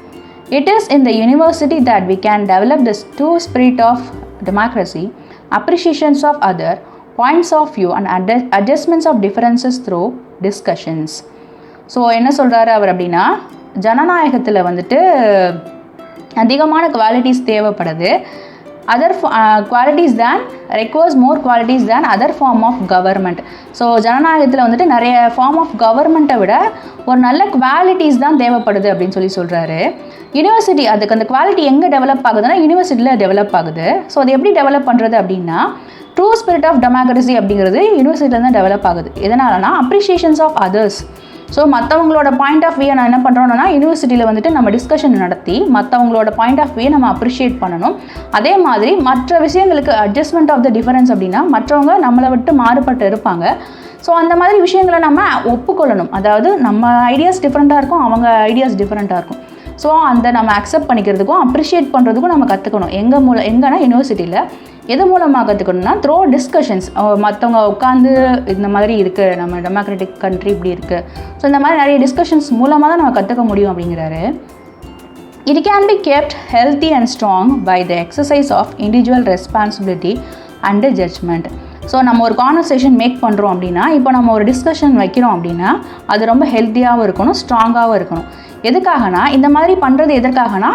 It is in the university that we can develop this true spirit of democracy, appreciations of other points of view and adjustments of differences through discussions. So என்ன சொல்கிறாரு அவர் அப்படின்னா, ஜனநாயகத்தில் வந்துட்டு அதிகமான qualities தேவைப்படுது. Other qualities than requires more qualities than other form of government. So ஜனநாயகத்தில் வந்துட்டு நிறைய ஃபார்ம் ஆஃப் கவர்மெண்ட்டை விட ஒரு நல்ல குவாலிட்டிஸ் தான் தேவைப்படுது அப்படின்னு சொல்கிறாரு. யூனிவர்சிட்டி அதுக்கு அந்த குவாலிட்டி எங்கே டெவலப் ஆகுதுன்னா யூனிவர்சிட்டியில் டெவலப் ஆகுது. ஸோ அது எப்படி டெவலப் பண்ணுறது அப்படின்னா ட்ரூ ஸ்பிரிட் ஆஃப் டெமோக்ரஸி அப்படிங்கிறது யூனிவர்சிட்டியில் தான் டெவலப் ஆகுது. எதனாலனா அப்ரிஷியேஷன்ஸ் ஆஃப் அதர்ஸ். ஸோ மற்றவங்களோட பாயிண்ட் ஆஃப் வியூ நான் என்ன பண்ணுறோன்னா யூனிவர்சிட்டியில் வந்துட்டு நம்ம டிஸ்கஷன் நடத்தி மற்றவங்களோட பாயிண்ட் ஆஃப் வியூ நம்ம அப்ரிஷியேட் பண்ணணும். அதே மாதிரி மற்ற விஷயங்களுக்கு அட்ஜஸ்ட்மெண்ட் ஆஃப் த டிஃபரன்ஸ் அப்படின்னா மற்றவங்க நம்மளை விட்டு மாறுபட்டு இருப்பாங்க. ஸோ அந்த மாதிரி விஷயங்களை நம்ம ஒப்புக்கொள்ளணும். அதாவது நம்ம ஐடியாஸ் டிஃப்ரெண்ட்டாக இருக்கும், அவங்க ஐடியாஸ் டிஃப்ரெண்ட்டாக இருக்கும். ஸோ அந்த நம்ம அக்செப்ட் பண்ணிக்கிறதுக்கும் அப்ரிஷியேட் பண்ணுறதுக்கும் நம்ம கற்றுக்கணும். எங்கன்னா யூனிவர்சிட்டியில் எது மூலமாக கற்றுக்கணும்னா த்ரோ டிஸ்கஷன்ஸ். மற்றவங்க உட்காந்து இந்த மாதிரி இருக்குது, நம்ம டெமோக்ராட்டிக் கண்ட்ரி இப்படி இருக்குது, ஸோ இந்த மாதிரி நிறைய டிஸ்கஷன்ஸ் மூலமாக தான் நம்ம கற்றுக்க முடியும் அப்படிங்கிறாரு. It can be kept healthy and strong by the exercise of individual responsibility and judgment. So நம்ம ஒரு கான்வர்சேஷன் மேக் பண்ணுறோம் அப்படின்னா, இப்போ நம்ம ஒரு டிஸ்கஷன் வைக்கிறோம் அப்படின்னா அது ரொம்ப ஹெல்த்தியாகவும் இருக்கணும், ஸ்ட்ராங்காகவும் இருக்கணும். எதுக்காகனா இந்த மாதிரி பண்ணுறது எதற்காகனா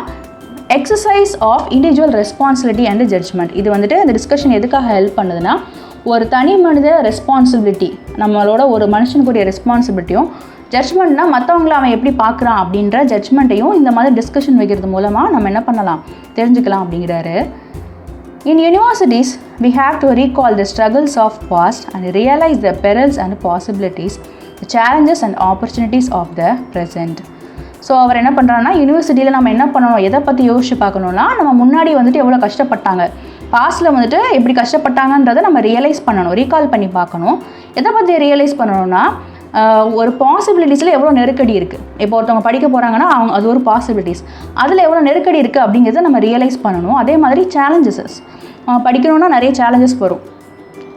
exercise of individual responsibility and judgment. இது வந்துட்டு இந்த டிஸ்கஷன் எதுக்காக ஹெல்ப் பண்ணுதுன்னா ஒரு தனி மனித ரெஸ்பான்சிபிலிட்டி, நம்மளோட ஒரு மனுஷனுக்குரிய ரெஸ்பான்சிபிலிட்டியும் ஜட்ஜ்மெண்ட்னா மற்றவங்கள அவன் எப்படி பார்க்குறான் அப்படின்ற ஜட்ஜ்மெண்ட்டையும் இந்த மாதிரி டிஸ்கஷன் வைக்கிறது மூலமாக நம்ம என்ன பண்ணலாம் தெரிஞ்சுக்கலாம் அப்படிங்கிறாரு. In universities, we have to recall the struggles of past and realize the perils and possibilities, the challenges and opportunities of the present. So அவர் என்ன பண்ணுறாருன்னா யூனிவர்சிட்டியில் நம்ம என்ன பண்ணணும், எதை பற்றி யோசிச்சு பார்க்கணுன்னா நம்ம முன்னாடி வந்துட்டு எவ்வளோ கஷ்டப்பட்டாங்க, பாஸ்ட்டில் வந்துட்டு எப்படி கஷ்டப்பட்டாங்கன்றதை நம்ம ரியலைஸ் பண்ணணும், ரீகால் பண்ணி பார்க்கணும். எதை பற்றி ரியலைஸ் பண்ணணும்னா ஒரு பாசிபிலிட்டிஸில் எவ்வளோ நெருக்கடி இருக்குது. இப்போ ஒருத்தவங்க படிக்க போகிறாங்கன்னா அது ஒரு பாசிபிலிட்டிஸ், அதில் எவ்வளோ நெருக்கடி இருக்குது அப்படிங்கிறத நம்ம ரியலைஸ் பண்ணணும். அதே மாதிரி சேலஞ்சஸஸ், படிக்கணுன்னா நிறைய சேலஞ்சஸ் வரும்.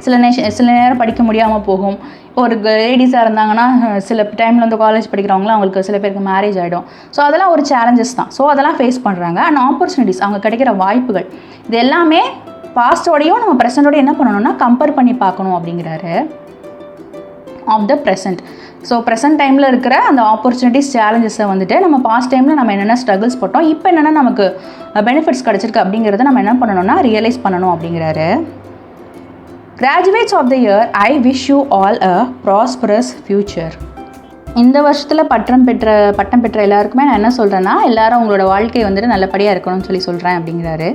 சில நேரம் படிக்க முடியாமல் போகும். ஒரு லேடிஸாக இருந்தாங்கன்னா சில டைமில் வந்து காலேஜ் படிக்கிறவங்களாம் அவங்களுக்கு சில பேருக்கு மேரேஜ் ஆகிடும். ஸோ அதெல்லாம் ஒரு சேலஞ்சஸ் தான். ஸோ அதெல்லாம் ஃபேஸ் பண்ணுறாங்க. அண்ட் ஆப்பர்ச்சுனிட்டிஸ், அவங்க கிடைக்கிற வாய்ப்புகள், இது எல்லாமே பாஸ்டோடையும் நம்ம ப்ரெசென்ட்டோடையும் என்ன பண்ணணும்னா கம்பேர் பண்ணி பார்க்கணும் அப்படிங்கிறாரு. Of the present. So present டைமில் இருக்கிற அந்த ஆப்பர்ச்சுனிட்டிஸ் சேலஞ்சஸை வந்துட்டு நம்ம பாஸ்ட் டைமில் நம்ம என்னென்ன ஸ்ட்ரகிள்ஸ் போட்டோம், இப்போ என்னென்ன நமக்கு பெனிஃபிட்ஸ் கிடச்சிருக்கு அப்படிங்கிறத நம்ம என்ன பண்ணணும்னா ரியலைஸ் பண்ணணும் அப்படிங்கிறாரு. Graduates of the year, I wish you all a prosperous future. இந்த வருஷத்தில் பட்டம் பெற்ற எல்லாருக்குமே நான் என்ன சொல்கிறேன்னா எல்லாரும் உங்களோட வாழ்க்கை வந்துட்டு நல்லபடியாக இருக்கணும்னு சொல்கிறேன் அப்படிங்கிறாரு.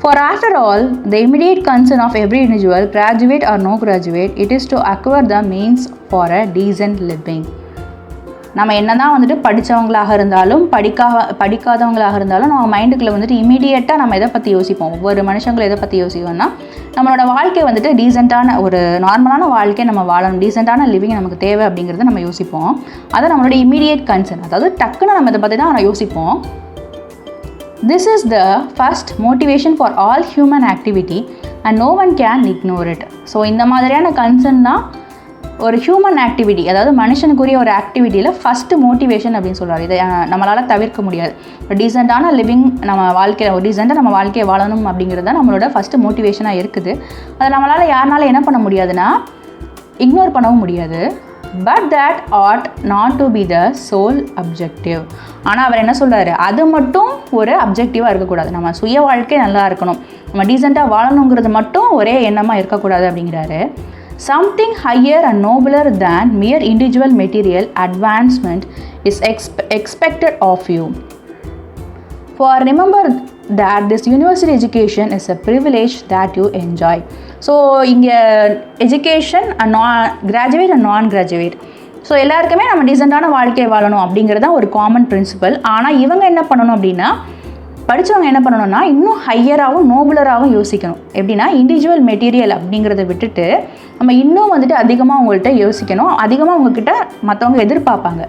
For after all, the immediate concern of every individual, graduate or no graduate, it is to acquire the means for a decent living. நம்ம என்ன தான் வந்துட்டு படித்தவங்களாக இருந்தாலும் படிக்காதவங்களாக இருந்தாலும் நம்ம மைண்டுக்குள்ளே வந்துட்டு இமீடியட்டாக நம்ம எதை பற்றி யோசிப்போம், ஒவ்வொரு மனுஷங்களும் எதை பற்றி யோசிப்போம்னா நம்மளோட வாழ்க்கை வந்துட்டு டீசெண்டான ஒரு நார்மலான வாழ்க்கையை நம்ம வாழணும், டீசெண்டான லிவிங் நமக்கு தேவை அப்படிங்கிறத நம்ம யோசிப்போம். அதை நம்மளோட இமீடியட் கன்சர்ன், அதாவது டக்குன்னு நம்ம இதை பற்றி தான் யோசிப்போம். This is the first motivation for all human activity and no one can ignore it. So இந்த மாதிரியான கன்சர்ன் தான் ஒரு ஹியூமன் ஆக்டிவிட்டி, அதாவது மனுஷனுக்குரிய ஒரு ஆக்டிவிட்டியில் ஃபஸ்ட்டு மோட்டிவேஷன் அப்படின்னு சொல்கிறார். இதை நம்மளால் தவிர்க்க முடியாது. ஒரு டீசெண்டான லிவிங், நம்ம வாழ்க்கையில் ஒரு டீசெண்டாக நம்ம வாழ்க்கையை வாழணும் அப்படிங்கிறது தான் நம்மளோட ஃபஸ்ட்டு மோட்டிவேஷனாக இருக்குது. அதை நம்மளால் யாருனால என்ன பண்ண முடியாதுன்னா இக்னோர் பண்ணவும் முடியாது. but that ought not to be the sole objective. ஆனால் அவர் என்ன சொல்கிறாரு, அது மட்டும் ஒரு அப்ஜெக்டிவாக இருக்கக்கூடாது. நம்ம சுய வாழ்க்கை நல்லா இருக்கணும், நம்ம டீசெண்டாக வாழணுங்கிறது மட்டும் ஒரே எண்ணமாக இருக்கக்கூடாது அப்படிங்கிறாரு. Something higher and nobler than mere individual material advancement is expected of you. For remember that this university education is a privilege that you enjoy. So இங்கே எஜுகேஷன் கிராஜுவேட் அண்ட் நான் கிராஜுவேட், ஸோ எல்லாருக்குமே நம்ம டீசெண்டான வாழ்க்கையை வாழணும் அப்படிங்கிறது தான் ஒரு காமன் பிரின்சிபல். ஆனால் இவங்க என்ன பண்ணணும் அப்படின்னா, படித்தவங்க என்ன பண்ணணும்னா இன்னும் ஹையராகவும் நோபுலராகவும் யோசிக்கணும். எப்படின்னா இண்டிவிஜுவல் மெட்டீரியல் அப்படிங்கிறத விட்டுட்டு நம்ம இன்னும் வந்துட்டு அதிகமாக உங்கள்கிட்ட யோசிக்கணும், அதிகமாக உங்ககிட்ட மற்றவங்க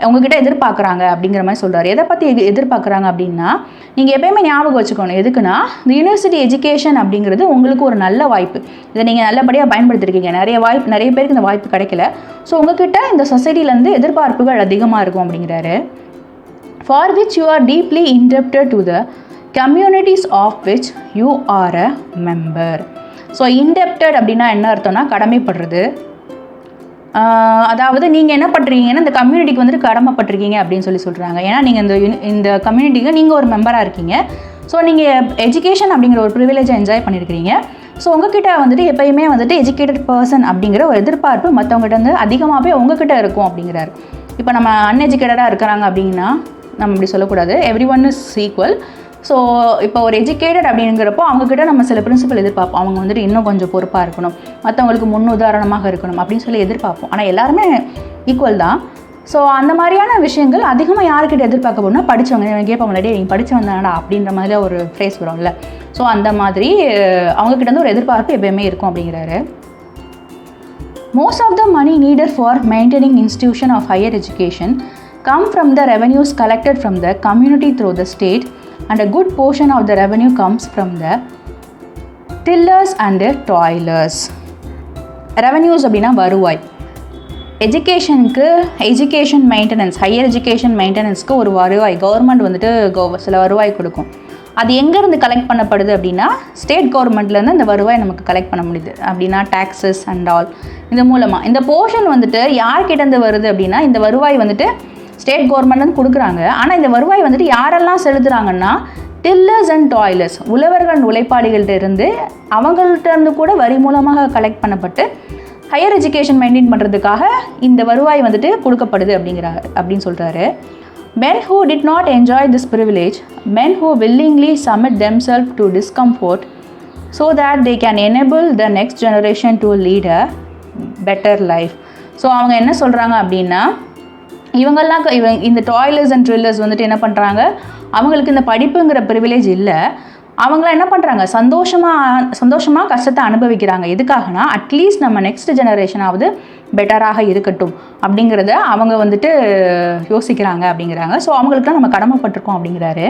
உங்ககிட்ட எதிர்பார்க்குறாங்க அப்படிங்கிற மாதிரி சொல்கிறார். எதை பற்றி எதிர்பார்க்குறாங்க அப்படின்னா, நீங்கள் எப்போயுமே ஞாபகம் வச்சுக்கணும். எதுக்குன்னா, இந்த யூனிவர்சிட்டி எஜுகேஷன் அப்படிங்கிறது உங்களுக்கு ஒரு நல்ல வாய்ப்பு. இதை நீங்கள் நல்லபடியாக பயன்படுத்திருக்கீங்க. நிறைய பேருக்கு இந்த வாய்ப்பு கிடைக்கல. ஸோ உங்ககிட்ட இந்த சொசைட்டிலேருந்து எதிர்பார்ப்புகள் அதிகமாக இருக்கும் அப்படிங்கிறாரு. For which you are deeply indebted to the communities of which you are a member. So indebted அப்படின்னா என்ன அர்த்தம்னா கடமைப்படுறது. அதாவது நீங்கள் என்ன பண்ணுறீங்கன்னா இந்த கம்யூனிட்டிக்கு வந்துட்டு கடமைப்பட்டிருக்கீங்க அப்படின்னு சொல்கிறாங்க. ஏன்னா நீங்கள் இந்த கம்யூனிட்டிக்கு நீங்கள் ஒரு மெம்பராக இருக்கீங்க. ஸோ நீங்கள் எஜுகேஷன் அப்படிங்கிற ஒரு ப்ரிவிலேஜை என்ஜாய் பண்ணியிருக்கிறீங்க. ஸோ உங்ககிட்ட வந்துட்டு எப்போயுமே வந்துட்டு எஜுகேட்டட் பர்சன் அப்படிங்கிற ஒரு எதிர்பார்ப்பு மற்றவங்ககிட்ட வந்து அதிகமாகவே உங்ககிட்ட இருக்கும் அப்படிங்கிறாரு. இப்போ நம்ம அன்எஜுகேட்டடாக இருக்கிறாங்க அப்படின்னா நம்ம இப்படி சொல்லக்கூடாது, every one is equal. So இப்போ ஒரு எஜுகேட்டட் அப்படிங்கிறப்போ அவங்கக்கிட்ட நம்ம சில பிரின்சிபல் எதிர்பார்ப்போம். அவங்க வந்துட்டு இன்னும் கொஞ்சம் பொறுப்பாக இருக்கணும், மற்றவங்களுக்கு முன்னுதாரணமாக இருக்கணும் அப்படின்னு சொல்லி எதிர்பார்ப்போம். ஆனால் எல்லாருமே ஈக்குவல் தான். ஸோ அந்த மாதிரியான விஷயங்கள் அதிகமாக யாருக்கிட்ட எதிர்பார்க்க போனால் படித்தவங்க கேட்பாங்களே, நீங்கள் படித்தவங்க தானடா அப்படின்ற மாதிரி ஒரு ஃப்ரேஸ் வரும்ல. ஸோ அந்த மாதிரி அவங்கக்கிட்ட வந்து ஒரு எதிர்பார்ப்பு எப்பயுமே இருக்கும் அப்படிங்கிறாரு. Most of the money needed for maintaining institution of higher education come from the revenues collected from the community through the state, and a good portion of the revenue comes from the tillers and the toilers. Revenues அப்படின்னா வருவாய். Education maintenance, higher education மெயின்டெனன்ஸ்க்கு ஒரு வருவாய் government வந்துட்டு சில வருவாய் கொடுக்கும். அது எங்கேருந்து கலெக்ட் பண்ணப்படுது அப்படின்னா ஸ்டேட் கவர்மெண்ட்லேருந்து இந்த வருவாய் நமக்கு கலெக்ட் பண்ண முடியுது. அப்படின்னா டாக்ஸஸ் அண்ட் ஆல் இந்த மூலமாக இந்த போர்ஷன் வந்துட்டு யார்கிட்டேருந்து வருது அப்படின்னா, இந்த வருவாய் வந்துட்டு ஸ்டேட் கவர்மெண்ட்லேருந்து கொடுக்குறாங்க. ஆனால் இந்த வருவாய் வந்துட்டு யாரெல்லாம் செலுத்துகிறாங்கன்னா டில்லர்ஸ் அண்ட் டாய்லர்ஸ், உழவர்கள் உழைப்பாளிகள்கிட்ட இருந்து அவங்கள்ட்ட இருந்து கூட வரி மூலமாக கலெக்ட் பண்ணப்பட்டு ஹையர் எஜுகேஷன் மெயின்டைன் பண்ணுறதுக்காக இந்த வருவாய் வந்துட்டு கொடுக்கப்படுது அப்படின்னு சொல்கிறாரு. Men who did not enjoy this privilege, men who willingly submit themselves to discomfort so that they can enable the next generation to lead a better life. So அவங்க என்ன சொல்கிறாங்க அப்படின்னா, இவங்கெல்லாம் இந்த டாய்லர்ஸ் அண்ட் ட்ரில்லர்ஸ் வந்துட்டு என்ன பண்ணுறாங்க, அவங்களுக்கு இந்த படிப்புங்கிற ப்ரிவிலேஜ் இல்லை. அவங்களாம் என்ன பண்ணுறாங்க, சந்தோஷமாக கஷ்டத்தை அனுபவிக்கிறாங்க. எதுக்காகனா அட்லீஸ்ட் நம்ம நெக்ஸ்ட் ஜெனரேஷனாவது பெட்டராக இருக்கட்டும் அப்படிங்கிறத அவங்க வந்துட்டு யோசிக்கிறாங்க அப்படிங்கிறாங்க. ஸோ அவங்களுக்குலாம் நம்ம கடமைப்பட்டிருக்கோம் அப்படிங்கிறாரு.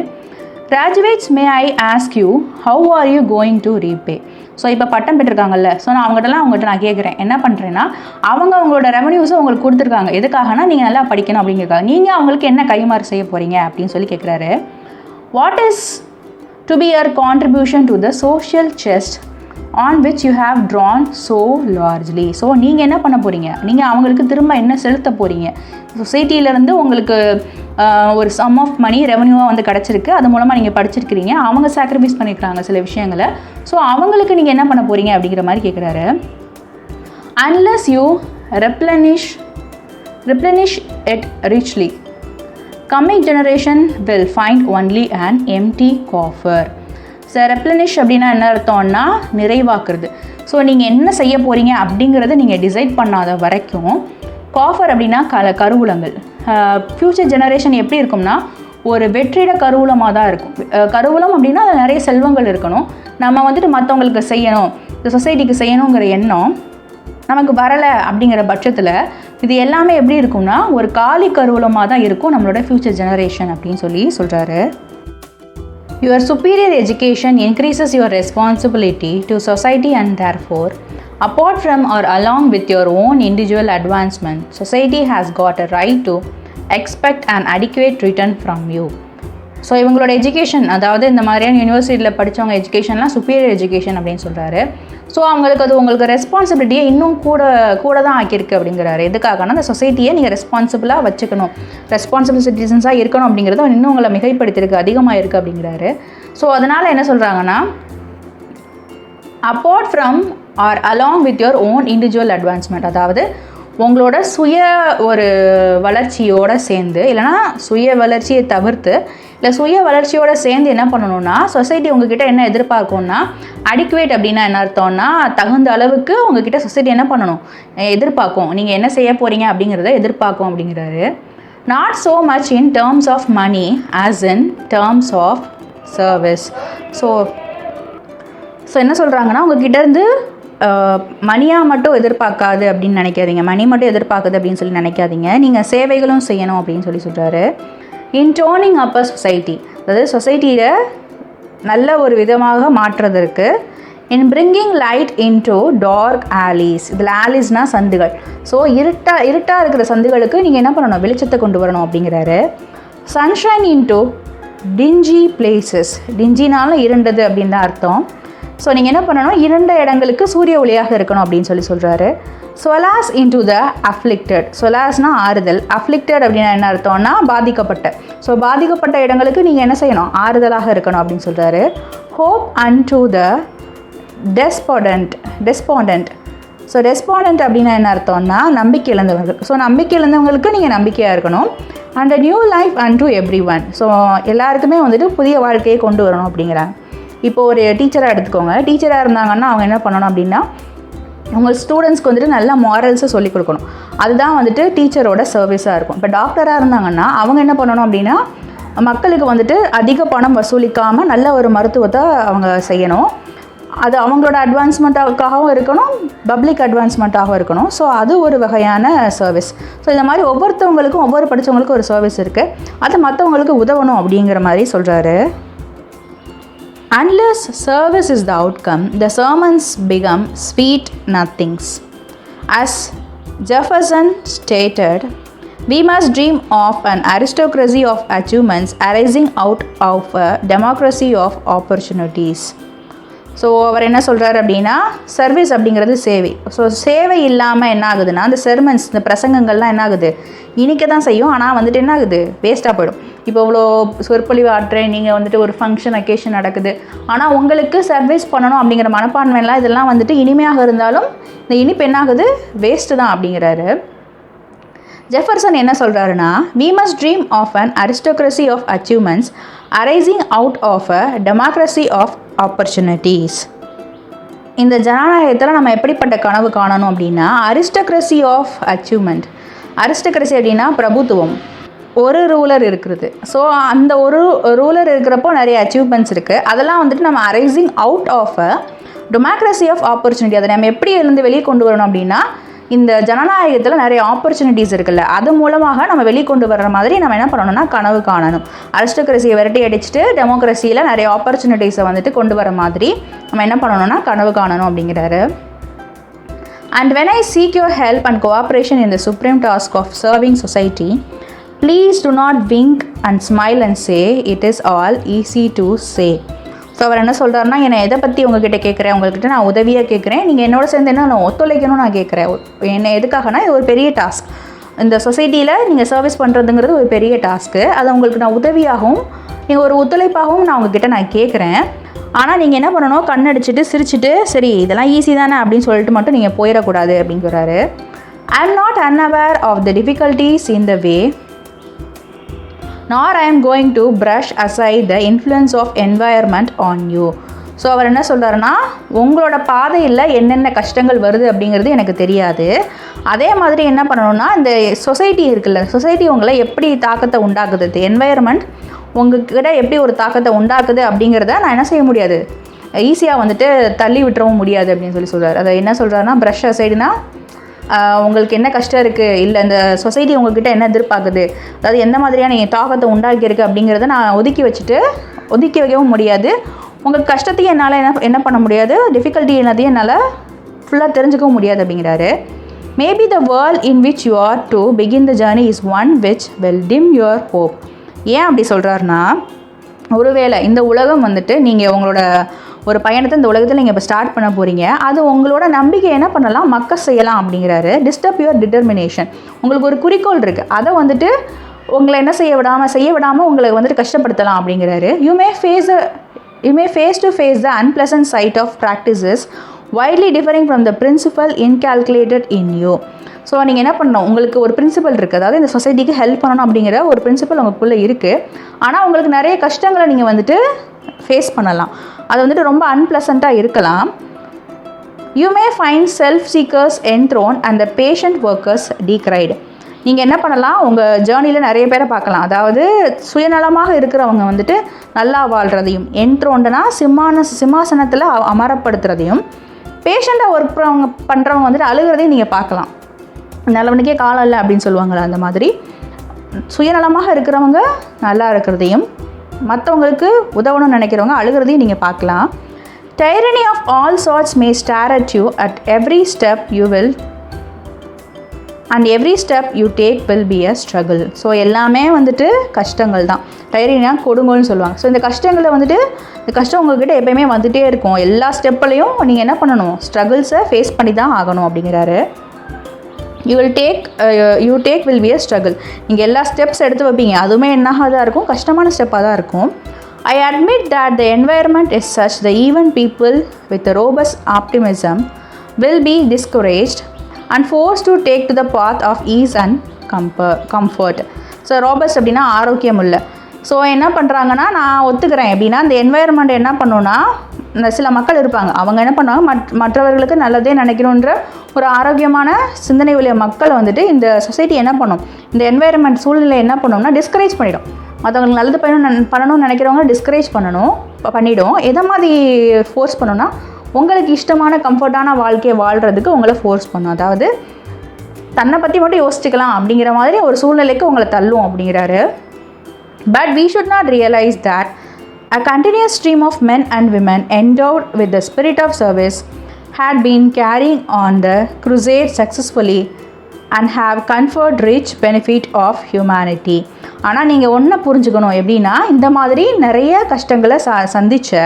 Graduates May I ask you how are you going to repay. So இப்போ பட்டம் பெற்றிருக்காங்கல்ல, ஸோ நான் அவங்ககிட்ட நான் கேட்குறேன், என்ன பண்ணுறேன்னா அவங்களோட ரெவன்யூஸை உங்களுக்கு கொடுத்துருக்காங்க. எதுக்காகனா நீங்கள் நல்லா படிக்கணும் அப்படிங்கிறக்காக. நீங்கள் அவங்களுக்கு என்ன கைமாறு செய்ய போகிறீங்க அப்படின்னு சொல்லி கேட்குறாரு. What is to be your contribution to the social chest on which you have drawn so largely. So நீங்கள் என்ன பண்ண போகிறீங்க, நீங்கள் அவங்களுக்கு திரும்ப என்ன செலுத்த போகிறீங்க. சொசைட்டியிலேருந்து உங்களுக்கு ஒரு சம் ஆஃப் மணி ரெவன்யூவாக வந்து கிடச்சிருக்கு, அது மூலமாக நீங்கள் படிச்சிருக்கிறீங்க, அவங்க சாக்ரிஃபைஸ் பண்ணியிருக்காங்க சில விஷயங்களை. ஸோ அவங்களுக்கு நீங்கள் என்ன பண்ண போகிறீங்க அப்படிங்கிற மாதிரி கேட்குறாரு. unless you replenish it richly, coming generation will find only an empty coffer. So replenish அப்படின்னா என்ன அர்த்தம்னா நிறைவாக்குறது. ஸோ நீங்கள் என்ன செய்ய போகிறீங்க அப்படிங்கிறத நீங்கள் டிசைட் பண்ணாத வரைக்கும் காஃபர் அப்படின்னா கருவூலங்கள். ஃப்யூச்சர் ஜெனரேஷன் எப்படி இருக்கும்னா ஒரு வெற்றிட கருவூலமாக தான் இருக்கும். கருவூலம் அப்படின்னா அதில் நிறைய செல்வங்கள் இருக்கணும். நம்ம வந்துட்டு மற்றவங்களுக்கு செய்யணும், இந்த சொசைட்டிக்கு செய்யணுங்கிற எண்ணம் நமக்கு வரலை அப்படிங்கிற பட்சத்தில் இது எல்லாமே எப்படி இருக்கும்னா ஒரு காலி கருவூலமாக தான் இருக்கும் நம்மளோட ஃப்யூச்சர் ஜெனரேஷன் அப்படின்னு சொல்கிறாரு. Your superior education increases your responsibility to society, and therefore, apart from or along with your own individual advancement, society has got a right to expect an adequate return from you. So இவங்களோட education, அதாவது இந்த மாதிரியான யூனிவர்சிட்டியில் படித்தவங்க எஜுகேஷன்லாம் superior education அப்படின்னு சொல்கிறாரு. So அவங்களுக்கு அது உங்களுக்கு ரெஸ்பான்சிபிலிட்டியை இன்னும் கூட தான் ஆக்கியிருக்கு அப்படிங்கிறாரு. எதுக்காகனா அந்த சொசைட்டியை நீங்கள் ரெஸ்பான்சிபிளாக வச்சுக்கணும், ரெஸ்பான்சிபிள் சிட்டிசன்ஸாக இருக்கணும் அப்படிங்கிறது இன்னும் உங்களை மிகைப்படுத்தியிருக்கு, அதிகமாக இருக்குது அப்படிங்கிறாரு. ஸோ அதனால் என்ன சொல்கிறாங்கன்னா, apart from or along with your own individual advancement, அதாவது உங்களோட சுய ஒரு வளர்ச்சியோடு சேர்ந்து, இல்லைனா சுய வளர்ச்சியை தவிர்த்து, இல்லை சுய வளர்ச்சியோடு சேர்ந்து என்ன பண்ணணும்னா, சொசைட்டி உங்ககிட்ட என்ன எதிர்பார்க்கும்னா, அடிக்குவேட் அப்படின்னா என்ன அர்த்தம்னா தகுந்த அளவுக்கு உங்ககிட்ட சொசைட்டி என்ன பண்ணணும், எதிர்பார்க்கும், நீங்கள் என்ன செய்ய போகிறீங்க அப்படிங்கிறத எதிர்பார்க்கும் அப்படிங்கிறாரு. Not so much in terms of money as in terms of service. So என்ன சொல்கிறாங்கன்னா, உங்ககிட்டேருந்து மணியாக மட்டும் எதிர்பார்க்காது அப்படின்னு நினைக்காதீங்க, மணி மட்டும் எதிர்பார்க்குது அப்படின்னு சொல்லி நினைக்காதீங்க, நீங்கள் சேவைகளும் செய்யணும் அப்படின்னு சொல்கிறாரு. இன் டோனிங் அப் அ சொசைட்டி, அதாவது சொசைட்டியில் நல்ல ஒரு விதமாக மாற்றுறதற்கு, in bringing light into dark alleys, இதில் ஆலிஸ்னால் சந்துகள், ஸோ இருட்டாக இருக்கிற சந்துகளுக்கு நீங்கள் என்ன பண்ணணும், வெளிச்சத்தை கொண்டு வரணும் அப்படிங்கிறாரு. சன்ஷைன் இன்டு டிஞ்சி பிளேசஸ், டிஞ்சினாலும் இருண்டது அப்படின்னு தான் அர்த்தம். ஸோ நீங்கள் என்ன பண்ணணும், இரண்ட இடங்களுக்கு சூரிய ஒளியாக இருக்கணும் அப்படின்னு சொல்கிறாரு. சொலாஸ் இன்டு த அஃப்ளிக்டட், சொலாஸ்னால் ஆறுதல், அஃப்ளிக்டட் அப்படின்னா என்ன அர்த்தம்னா பாதிக்கப்பட்ட, ஸோ பாதிக்கப்பட்ட இடங்களுக்கு நீங்கள் என்ன செய்யணும், ஆறுதலாக இருக்கணும் அப்படின்னு சொல்கிறாரு. ஹோப் அன்டு த டெஸ்பாண்டன்ட், ஸோ டெஸ்பாண்டன்ட் அப்படின்னா என்ன அர்த்தம்னா நம்பிக்கை இழந்தவர்கள், ஸோ நம்பிக்கை இழந்தவங்களுக்கு நீங்கள் நம்பிக்கையாக இருக்கணும். And new life and every one, so எல்லாருக்குமே வந்துட்டு புதிய வாழ்க்கையை கொண்டு வரணும் அப்படிங்கிறாங்க. இப்போது ஒரு டீச்சராக எடுத்துக்கோங்க, டீச்சராக இருந்தாங்கன்னா அவங்க என்ன பண்ணணும் அப்படின்னா, உங்கள் ஸ்டூடெண்ட்ஸ்க்கு வந்துட்டு நல்ல மாரல்ஸை சொல்லிக் கொடுக்கணும், அதுதான் வந்துட்டு டீச்சரோட சர்வீஸாக இருக்கும். இப்போ டாக்டராக இருந்தாங்கன்னா அவங்க என்ன பண்ணணும் அப்படின்னா, மக்களுக்கு வந்துட்டு அதிக பணம் வசூலிக்காமல் நல்ல ஒரு மருத்துவத்தை அவங்க செய்யணும், அது அவங்களோட அட்வான்ஸ்மெண்ட்டாகவும் இருக்கணும், பப்ளிக் அட்வான்ஸ்மெண்ட்டாகவும் இருக்கணும். ஸோ அது ஒரு வகையான சர்வீஸ். ஸோ இந்த மாதிரி ஒவ்வொருத்தவங்களுக்கும் ஒவ்வொரு படித்தவங்களுக்கும் ஒரு சர்வீஸ் இருக்குது, அது மற்றவங்களுக்கு உதவணும் அப்படிங்கிற மாதிரி சொல்கிறாரு. Unless service is the outcome, the sermons become sweet nothings. As Jefferson stated, we must dream of an aristocracy of achievements arising out of a democracy of opportunities. So அவர் என்ன சொல்கிறார் அப்படின்னா, சர்வீஸ் அப்படிங்கிறது சேவை. ஸோ சேவை இல்லாமல் என்ன ஆகுதுன்னா, அந்த செர்மன்ஸ், இந்த பிரசங்கங்கள்லாம் என்ன ஆகுது, இனிக்க தான் செய்யும், ஆனால் வந்துட்டு என்ன ஆகுது, வேஸ்ட்டாக போயிடும். இப்போ இவ்வளோ சொற்பொழிவு ஆற்றேன், நீங்கள் வந்துட்டு ஒரு ஃபங்க்ஷன் அக்கேஷன் நடக்குது, ஆனால் உங்களுக்கு சர்வீஸ் பண்ணணும் அப்படிங்கிற மனப்பான்மையெல்லாம் இதெல்லாம் வந்துட்டு இனிமையாக இருந்தாலும் இந்த இனிப்பு என்ன ஆகுது, வேஸ்ட்டு தான் அப்படிங்கிறாரு. ஜெஃபர்சன் என்ன சொல்கிறாருன்னா, we must dream of an aristocracy of achievements arising out of a democracy of opportunities. இந்த ஜனநாயகத்தில் நம்ம எப்படிப்பட்ட கனவு காணணும் அப்படின்னா, அரிஸ்டோக்ரஸி ஆஃப் அச்சீவ்மெண்ட், அரிஸ்டோக்ரஸி அப்படின்னா பிரபுத்துவம், ஒரு ரூலர் இருக்கிறது. ஸோ அந்த ஒரு ரூலர் இருக்கிறப்போ நிறைய அச்சீவ்மெண்ட்ஸ் இருக்குது, அதெல்லாம் வந்துட்டு நம்ம arising out of a democracy of opportunity, அதை நம்ம எப்படி இருந்து வெளியே கொண்டு வரணும் அப்படின்னா, இந்த ஜனநாயகத்தில் நிறைய ஆப்பர்ச்சுனிட்டிஸ் இருக்குல்ல, அது மூலமாக நம்ம வெளிக்கொண்டு வர்ற மாதிரி நம்ம என்ன பண்ணணும்னா கனவு காணணும். அரிஸ்டோக்ரஸியை விரட்டி அடிச்சுட்டு டெமோக்ரஸியில் நிறைய ஆப்பர்ச்சுனிட்டிஸை வந்துட்டு கொண்டு வர மாதிரி நம்ம என்ன பண்ணணும்னா கனவு காணணும் அப்படிங்கிறாரு. And when I seek your help and cooperation in the supreme task of serving society, please do not wink and smile and say it is all easy to say. So அவர் என்ன சொல்கிறாருன்னா, என்னை எதை பற்றி உங்ககிட்ட கேட்குறேன், உங்கள்கிட்ட நான் உதவியாக கேட்குறேன், நீங்கள் என்னோட சேர்ந்து என்ன நான் ஒத்துழைக்கணும்னு நான் கேட்குறேன். என்ன எதுக்காகனா, இது ஒரு பெரிய டாஸ்க், இந்த சொசைட்டியில் நீங்கள் சர்வீஸ் பண்ணுறதுங்கிறது ஒரு பெரிய டாஸ்க்கு, அதை உங்களுக்கு நான் உதவியாகவும் நீங்கள் ஒரு ஒத்துழைப்பாகவும் நான் உங்ககிட்ட நான் கேட்குறேன். ஆனால் நீங்கள் என்ன பண்ணணும், கண்ணடிச்சிட்டு சிரிச்சிட்டு சரி இதெல்லாம் ஈஸி தானே அப்படின்னு சொல்லிட்டு மட்டும் நீங்கள் போயிடக்கூடாது அப்படிங்கிறாரு. I am not unaware of the difficulties in the way, nor I am going to brush aside the influence of environment on you. So அவர் என்ன சொல்கிறாருன்னா, உங்களோட பாதையில் என்னென்ன கஷ்டங்கள் வருது அப்படிங்கிறது எனக்கு தெரியாது, அதே மாதிரி என்ன பண்ணணும்னா இந்த சொசைட்டி இருக்குல்ல, சொசைட்டி உங்களை எப்படி தாக்கத்தை உண்டாக்குது, என்வாயர்மெண்ட் உங்ககிட்ட எப்படி ஒரு தாக்கத்தை உண்டாக்குது அப்படிங்கிறத நான் என்ன செய்ய முடியாது, ஈஸியாக வந்துட்டு தள்ளி விட்டுறவும் முடியாது அப்படின்னு சொல்கிறார். அதை என்ன சொல்கிறாருன்னா, ப்ரஷ் அசைடுனா உங்களுக்கு என்ன கஷ்டம் இருக்குது, இல்லை இந்த சொசைட்டி உங்கள்கிட்ட என்ன எதிர்பார்க்குது, அதாவது எந்த மாதிரியான நீங்கள் தாக்கத்தை உண்டாக்கியிருக்கு அப்படிங்கிறத நான் ஒதுக்கி வைக்கவும் முடியாது, உங்கள் கஷ்டத்தையும் என்னால் என்ன பண்ண முடியாது, டிஃபிகல்ட்டி என்னதையும் என்னால் ஃபுல்லாக தெரிஞ்சுக்கவும் முடியாது அப்படிங்கிறாரு. Maybe the world in which you are to begin the journey is one which will dim your hope. ஏன் அப்படி சொல்கிறாருன்னா, ஒருவேளை இந்த உலகம் வந்துட்டு நீங்கள் உங்களோட ஒரு பயணத்தை இந்த உலகத்தில் நீங்கள் இப்போ ஸ்டார்ட் பண்ண போகிறீங்க, அது உங்களோட நம்பிக்கை என்ன பண்ணலாம், மக்க செய்யலாம் அப்படிங்கிறாரு. Disturb your determination. உங்களுக்கு ஒரு குறிக்கோள் இருக்குது, அதை வந்துட்டு உங்களை என்ன செய்ய விடாமல் உங்களை வந்துட்டு கஷ்டப்படுத்தலாம் அப்படிங்கிறாரு. You may face to face the unpleasant side of practices widely differing from the principle inculcated in you. So நீங்கள் என்ன பண்ணணும், உங்களுக்கு ஒரு பிரின்சிபல் இருக்குது, அதாவது இந்த சொசைட்டிக்கு ஹெல்ப் பண்ணணும் அப்படிங்கிற ஒரு பிரின்சிபல் உங்களுக்குள்ளே இருக்குது. ஆனால் உங்களுக்கு நிறைய கஷ்டங்களை நீங்கள் வந்துட்டு ஃபேஸ் பண்ணலாம், அது வந்துட்டு ரொம்ப அன்பிளசண்ட்டாக இருக்கலாம். You may find self seekers enthroned and the patient workers degraded. நீங்கள் என்ன பண்ணலாம், உங்கள் ஜேர்னியில் நிறைய பேரை பார்க்கலாம், அதாவது சுயநலமாக இருக்கிறவங்க வந்துட்டு நல்லா வாழ்கிறதையும், என்த்ரோண்டனா சிம்மாசனத்தில் அமரப்படுத்துறதையும், பேஷண்ட்டாக ஒர்க் பண்ணுறவங்க வந்துட்டு அழுகிறதையும் நீங்கள் பார்க்கலாம். நல்லவனுக்கே காலம் இல்லை அப்படின்னு சொல்லுவாங்களா, அந்த மாதிரி சுயநலமாக இருக்கிறவங்க நல்லா இருக்கிறதையும், மற்றவங்களுக்கு உதவணும்னு நினைக்கிறவங்க அழுகிறதையும் நீங்கள் பார்க்கலாம். Tyranny of all sorts may stare at you at every step you will and every step you take will be a struggle. So எல்லாமே வந்துட்டு கஷ்டங்கள் தான். டைரனியா கொடுங்கோல்னு சொல்லுவாங்க. ஸோ இந்த கஷ்டங்களை வந்துட்டு, இந்த கஷ்டம் உங்கள்கிட்ட எப்போயுமே வந்துகிட்டே இருக்கும். எல்லா ஸ்டெப்லையும் நீங்கள் என்ன பண்ணணும், ஸ்ட்ரகிள்ஸை ஃபேஸ் பண்ணி தான் ஆகணும் அப்படிங்கிறாரு. You take will be a struggle. நீங்கள் எல்லா ஸ்டெப்ஸ் எடுத்து வைப்பீங்க, அதுவுமே என்னாக தான் இருக்கும், கஷ்டமான ஸ்டெப்பாக தான் இருக்கும். I admit that the environment is such that even people with a robust optimism will be discouraged and forced to take to the path of ease and comfort. So robust அப்படின்னா ஆரோக்கியம் இல்லை. ஸோ என்ன பண்ணுறாங்கன்னா, நான் ஒத்துக்கிறேன் எப்படின்னா, இந்த environment என்ன பண்ணுன்னா, சில மக்கள் இருப்பாங்க, அவங்க என்ன பண்ணுவாங்க, மற்றவர்களுக்கு நல்லதே நினைக்கணுன்ற ஒரு ஆரோக்கியமான சிந்தனை உள்ள மக்களை வந்துட்டு இந்த சொசைட்டி என்ன பண்ணும், இந்த என்வாயர்மெண்ட் சூழ்நிலை என்ன பண்ணணும்னா டிஸ்கரேஜ் பண்ணிடும். மற்றவங்களுக்கு நல்லது பண்ணணும்னு நினைக்கிறவங்க டிஸ்கரேஜ் பண்ணிவிடும். எதை மாதிரி ஃபோர்ஸ் பண்ணணும்னா, உங்களுக்கு இஷ்டமான கம்ஃபர்ட்டான வாழ்க்கையை வாழ்கிறதுக்கு உங்களை ஃபோர்ஸ் பண்ணும். அதாவது தன்னை பற்றி மட்டும் யோசிச்சுக்கலாம் அப்படிங்கிற மாதிரி ஒரு சூழ்நிலைக்கு உங்களை தள்ளும் அப்படிங்கிறாரு. But we should not realize that a continuous stream of men and women endowed with the spirit of service had been carrying on the crusade successfully and have conferred rich benefit of humanity. ஆனால் நீங்கள் ஒன்றை புரிஞ்சுக்கணும், எப்படின்னா இந்த மாதிரி நிறைய கஷ்டங்களை சந்தித்த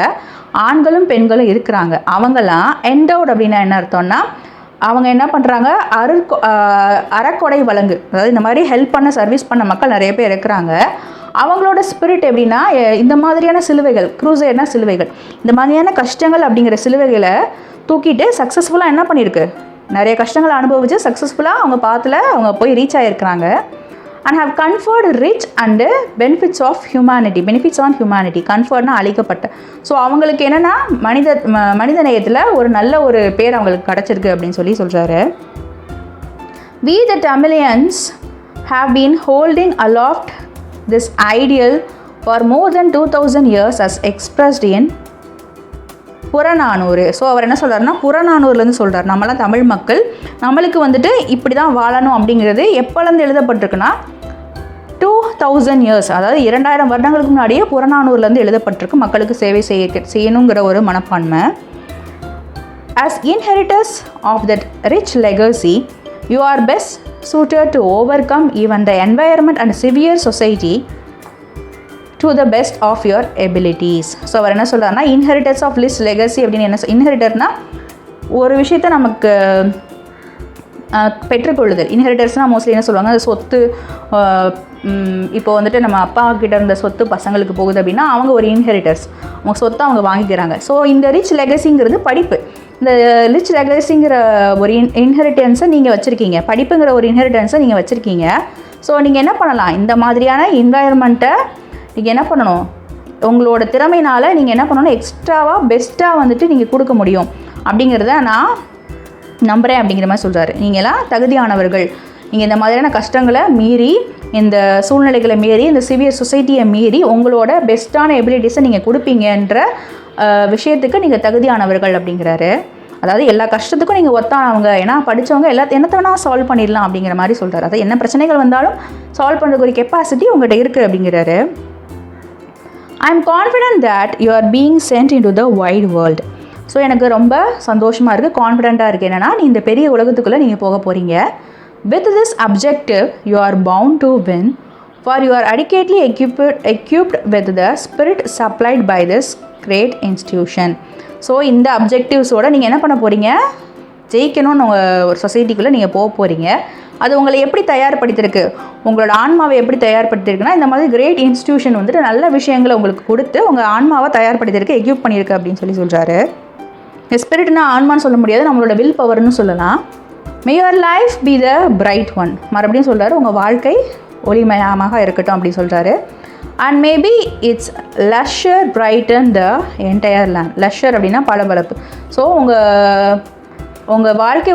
ஆண்களும் பெண்களும் இருக்கிறாங்க. அவங்களாம் endowed அப்படின்னா என்ன அர்த்தம்னா, அவங்க என்ன பண்ணுறாங்க, அறக்கொடை வழங்கு, அதாவது இந்த மாதிரி ஹெல்ப் பண்ண சர்வீஸ் பண்ண மக்கள் நிறைய பேர் இருக்கிறாங்க. அவங்களோட ஸ்பிரிட் எப்படின்னா, இந்த மாதிரியான சிலுவைகள், க்ரூசைட்னா சிலுவைகள், இந்த மாதிரியான கஷ்டங்கள் அப்படிங்கிற சிலுவைகளை தூக்கிட்டு சக்ஸஸ்ஃபுல்லாக என்ன பண்ணியிருக்கு, நிறைய கஷ்டங்களை அனுபவித்து சக்ஸஸ்ஃபுல்லாக அவங்க பாத்தில் அவங்க போய் ரீச் ஆகிருக்கிறாங்க. And how conferred rich and benefits on humanity. கன்ஃபர்ட்னா அளிக்கப்பட்ட. ஸோ அவங்களுக்கு என்னென்னா மனித நேயத்தில் ஒரு நல்ல ஒரு பேர் அவங்களுக்கு கிடச்சிருக்கு அப்படின்னு சொல்கிறாரு. We the Tamilians have been holding aloft this ideal for more than 2000 years as expressed in Purananuru. So அவர் என்ன சொல்கிறாருன்னா, புறநானூறுலேருந்து சொல்கிறார். நம்மளாம் தமிழ் மக்கள், நம்மளுக்கு வந்துட்டு இப்படி தான் வாழணும் அப்படிங்கிறது எப்போலேருந்து எழுதப்பட்டிருக்குன்னா 2000 இயர்ஸ், அதாவது 2000 வருடங்களுக்கு முன்னாடியே புறநானூறுலேருந்து எழுதப்பட்டிருக்கு. மக்களுக்கு சேவை செய்யணுங்கிற ஒரு மனப்பான்மை. As inheritors of that rich legacy, you are best suited to overcome even the environment and severe society to the best of your abilities. So அவர் என்ன சொல்கிறாருன்னா, இன்ஹெரிட்டர்ஸ் ஆஃப் லிஸ் லெகசி அப்படின்னு என்ன, இன்ஹெரிட்டர்னால் ஒரு விஷயத்தை நமக்கு பெற்றுக்கொள்ளுதல். இன்ஹெரிட்டர்ஸ்னால் மோஸ்ட்லி என்ன சொல்லுவாங்க, அது சொத்து. இப்போ வந்துட்டு நம்ம அப்பா கிட்ட இருந்த சொத்து பசங்களுக்கு போகுது அப்படின்னா அவங்க ஒரு இன்ஹெரிட்டர்ஸ், அவங்க சொத்தை அவங்க வாங்கிக்கிறாங்க. ஸோ இந்த ரிச் லெகசிங்கிறது படிப்பு. இந்த ரிச் லெகசிங்கிற ஒரு இன்ஹெரிட்டன்ஸை நீங்கள் வச்சுருக்கீங்க, படிப்புங்கிற ஒரு இன்ஹெரிட்டன்ஸை நீங்கள் வச்சுருக்கீங்க. ஸோ நீங்கள் என்ன பண்ணலாம், இந்த மாதிரியான என்வாயர்மெண்ட்டை நீங்கள் என்ன பண்ணணும், உங்களோட திறமையினால் நீங்கள் என்ன பண்ணணும், எக்ஸ்ட்ராவாக பெஸ்ட்டாக வந்துட்டு நீங்கள் கொடுக்க முடியும் அப்படிங்கிறத நான் நம்புகிறேன் அப்படிங்கிற மாதிரி சொல்கிறாரு. நீங்களாம் தகுதியானவர்கள், நீங்கள் இந்த மாதிரியான கஷ்டங்களை மீறி, இந்த சூழ்நிலைகளை மீறி, இந்த சிவியர் சொசைட்டியை மீறி உங்களோட பெஸ்ட்டான எபிலிட்டிஸை நீங்கள் கொடுப்பீங்கன்ற விஷயத்துக்கு நீங்கள் தகுதியானவர்கள் அப்படிங்கிறாரு. அதாவது எல்லா கஷ்டத்துக்கும் நீங்கள் ஒத்தானவங்க, ஏன்னா படித்தவங்க என்னத்தை வேணால் சால்வ் பண்ணிடலாம் அப்படிங்கிற மாதிரி சொல்கிறார். அதாவது என்ன பிரச்சனைகள் வந்தாலும் சால்வ் பண்ணுறதுக்கு ஒரு கெப்பாசிட்டி உங்கள்கிட்ட இருக்குது அப்படிங்கிறாரு. I am confident that you are being sent in to the wide world. So எனக்கு ரொம்ப சந்தோஷமாக இருக்குது, கான்ஃபிடென்ட்டாக இருக்குது. என்னென்னா, நீ இந்த பெரிய உலகத்துக்குள்ளே நீங்கள் போக போகிறீங்க. With this objective you are bound to win For you are adequately equipped with the spirit supplied by this great institution. So இந்த அப்ஜெக்டிவ்ஸோடு நீங்கள் என்ன பண்ண போகிறீங்க, ஜெயிக்கணும்னு ஒரு சொசைட்டிக்குள்ளே நீங்கள் போக போகிறீங்க. அது உங்களை எப்படி தயார்படுத்தியிருக்கு, உங்களோட ஆன்மாவை எப்படி தயார்படுத்தியிருக்குன்னா இந்த மாதிரி கிரேட் இன்ஸ்டியூஷன் வந்துட்டு நல்ல விஷயங்களை உங்களுக்கு கொடுத்து உங்கள் ஆன்மாவை தயார்படுத்தியிருக்கு, எக்யூப் பண்ணியிருக்கு அப்படின்னு சொல்கிறாரு. ஸ்பிரிட்னா ஆன்மான்னு சொல்ல முடியாது, நம்மளோட வில் பவர்னு சொல்லலாம். May your life be the bright one. மறுபடியும் சொல்கிறாரு, உங்கள் வாழ்க்கை ஒளிமயமாக இருக்கட்டும் அப்படின்னு சொல்கிறாரு. And maybe its lustre brighten the entire land. Lustre அப்படின்னா பளபளப்பு. ஸோ உங்கள் வாழ்க்கை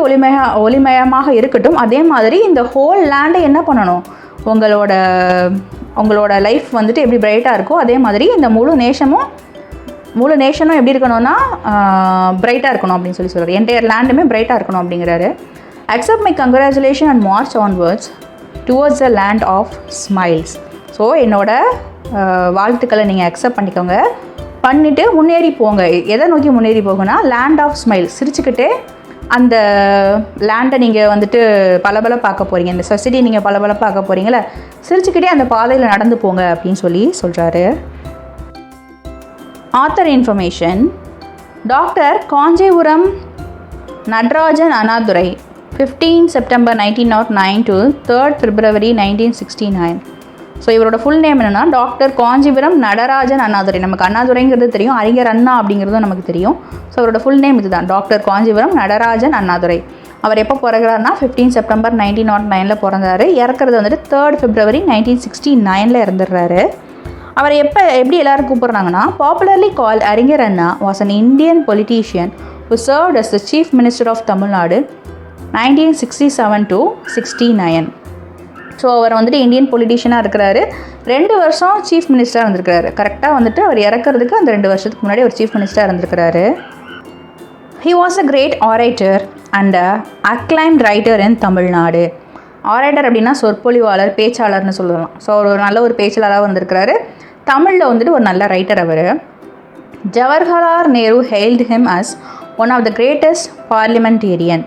ஒளிமயமாக இருக்கட்டும். அதே மாதிரி இந்த ஹோல் லேண்டை என்ன பண்ணணும், உங்களோட லைஃப் வந்துட்டு எப்படி பிரைட்டாக இருக்கோ அதே மாதிரி இந்த முழு நேஷனும் எப்படி இருக்கணும்னா பிரைட்டாக இருக்கணும் அப்படின்னு சொல்கிறார். என்டையர் லேண்டுமே பிரைட்டாக இருக்கணும் அப்படிங்கிறாரு. Accept my congratulation and march onwards towards the land of smiles. So என்னோட வாழ்த்துக்களை நீங்கள் அக்செப்ட் பண்ணிவிட்டு முன்னேறி போங்க. எதை நோக்கி முன்னேறி போகணும்னா லேண்ட் ஆஃப் ஸ்மைல். சிரிச்சுக்கிட்டே அந்த லேண்டை நீங்கள் வந்துட்டு பலபல பார்க்க போகிறீங்க, இந்த சொசைட்டி நீங்கள் பலபல பார்க்க போகிறீங்களே, சிரிச்சுக்கிட்டே அந்த பாதையில் நடந்து போங்க அப்படின்னு சொல்கிறாரு. Author information. Doctor Kanchipuram Natarajan Annadurai 15 September 1909 to 3rd February 1969. So இவரோட ஃபுல் நேம் என்னென்னா டாக்டர் காஞ்சிபுரம் நடராஜன் அண்ணாதுரை. நமக்கு அண்ணாதுரைங்கிறது தெரியும், அறிஞர் அண்ணா அப்படிங்கிறதும் நமக்கு தெரியும். ஸோ அவரோட ஃபுல் நேம் இதுதான், டாக்டர் காஞ்சிபுரம் நடராஜன் அண்ணாதுரை. அவர் எப்போ பிறகுறாருனா 15 செப்டம்பர் 1909 பிறந்தார். இறக்குறது வந்துட்டு 3rd February 1969 இறந்துடுறாரு. அவர் எப்படி எல்லோரும் கூப்பிட்றாங்கன்னா, popularly call Arignar Anna was an Indian politician who served as the Chief Minister of Tamil Nadu 1967 to 69. So அவர் வந்துட்டு இந்தியன் பொலிட்டீஷியனாக இருக்கிறாரு. 2 வருஷம் சீஃப் மினிஸ்டராக இருந்திருக்கிறாரு. கரெக்டாக வந்துட்டு அவர் இறக்கிறதுக்கு அந்த 2 வருஷத்துக்கு முன்னாடி அவர் சீஃப் மினிஸ்டராக இருந்திருக்கிறாரு. He was a great orator and acclaimed writer in Tamil Nadu. Orator அப்படின்னா சொற்பொழிவாளர், பேச்சாளர்னு சொல்லலாம். ஸோ அவர் ஒரு நல்ல ஒரு பேச்சாளராக வந்திருக்கிறாரு. தமிழில் வந்துட்டு ஒரு நல்ல ரைட்டர் அவர். Jawaharlal Nehru hailed him as one of the greatest parliamentarian.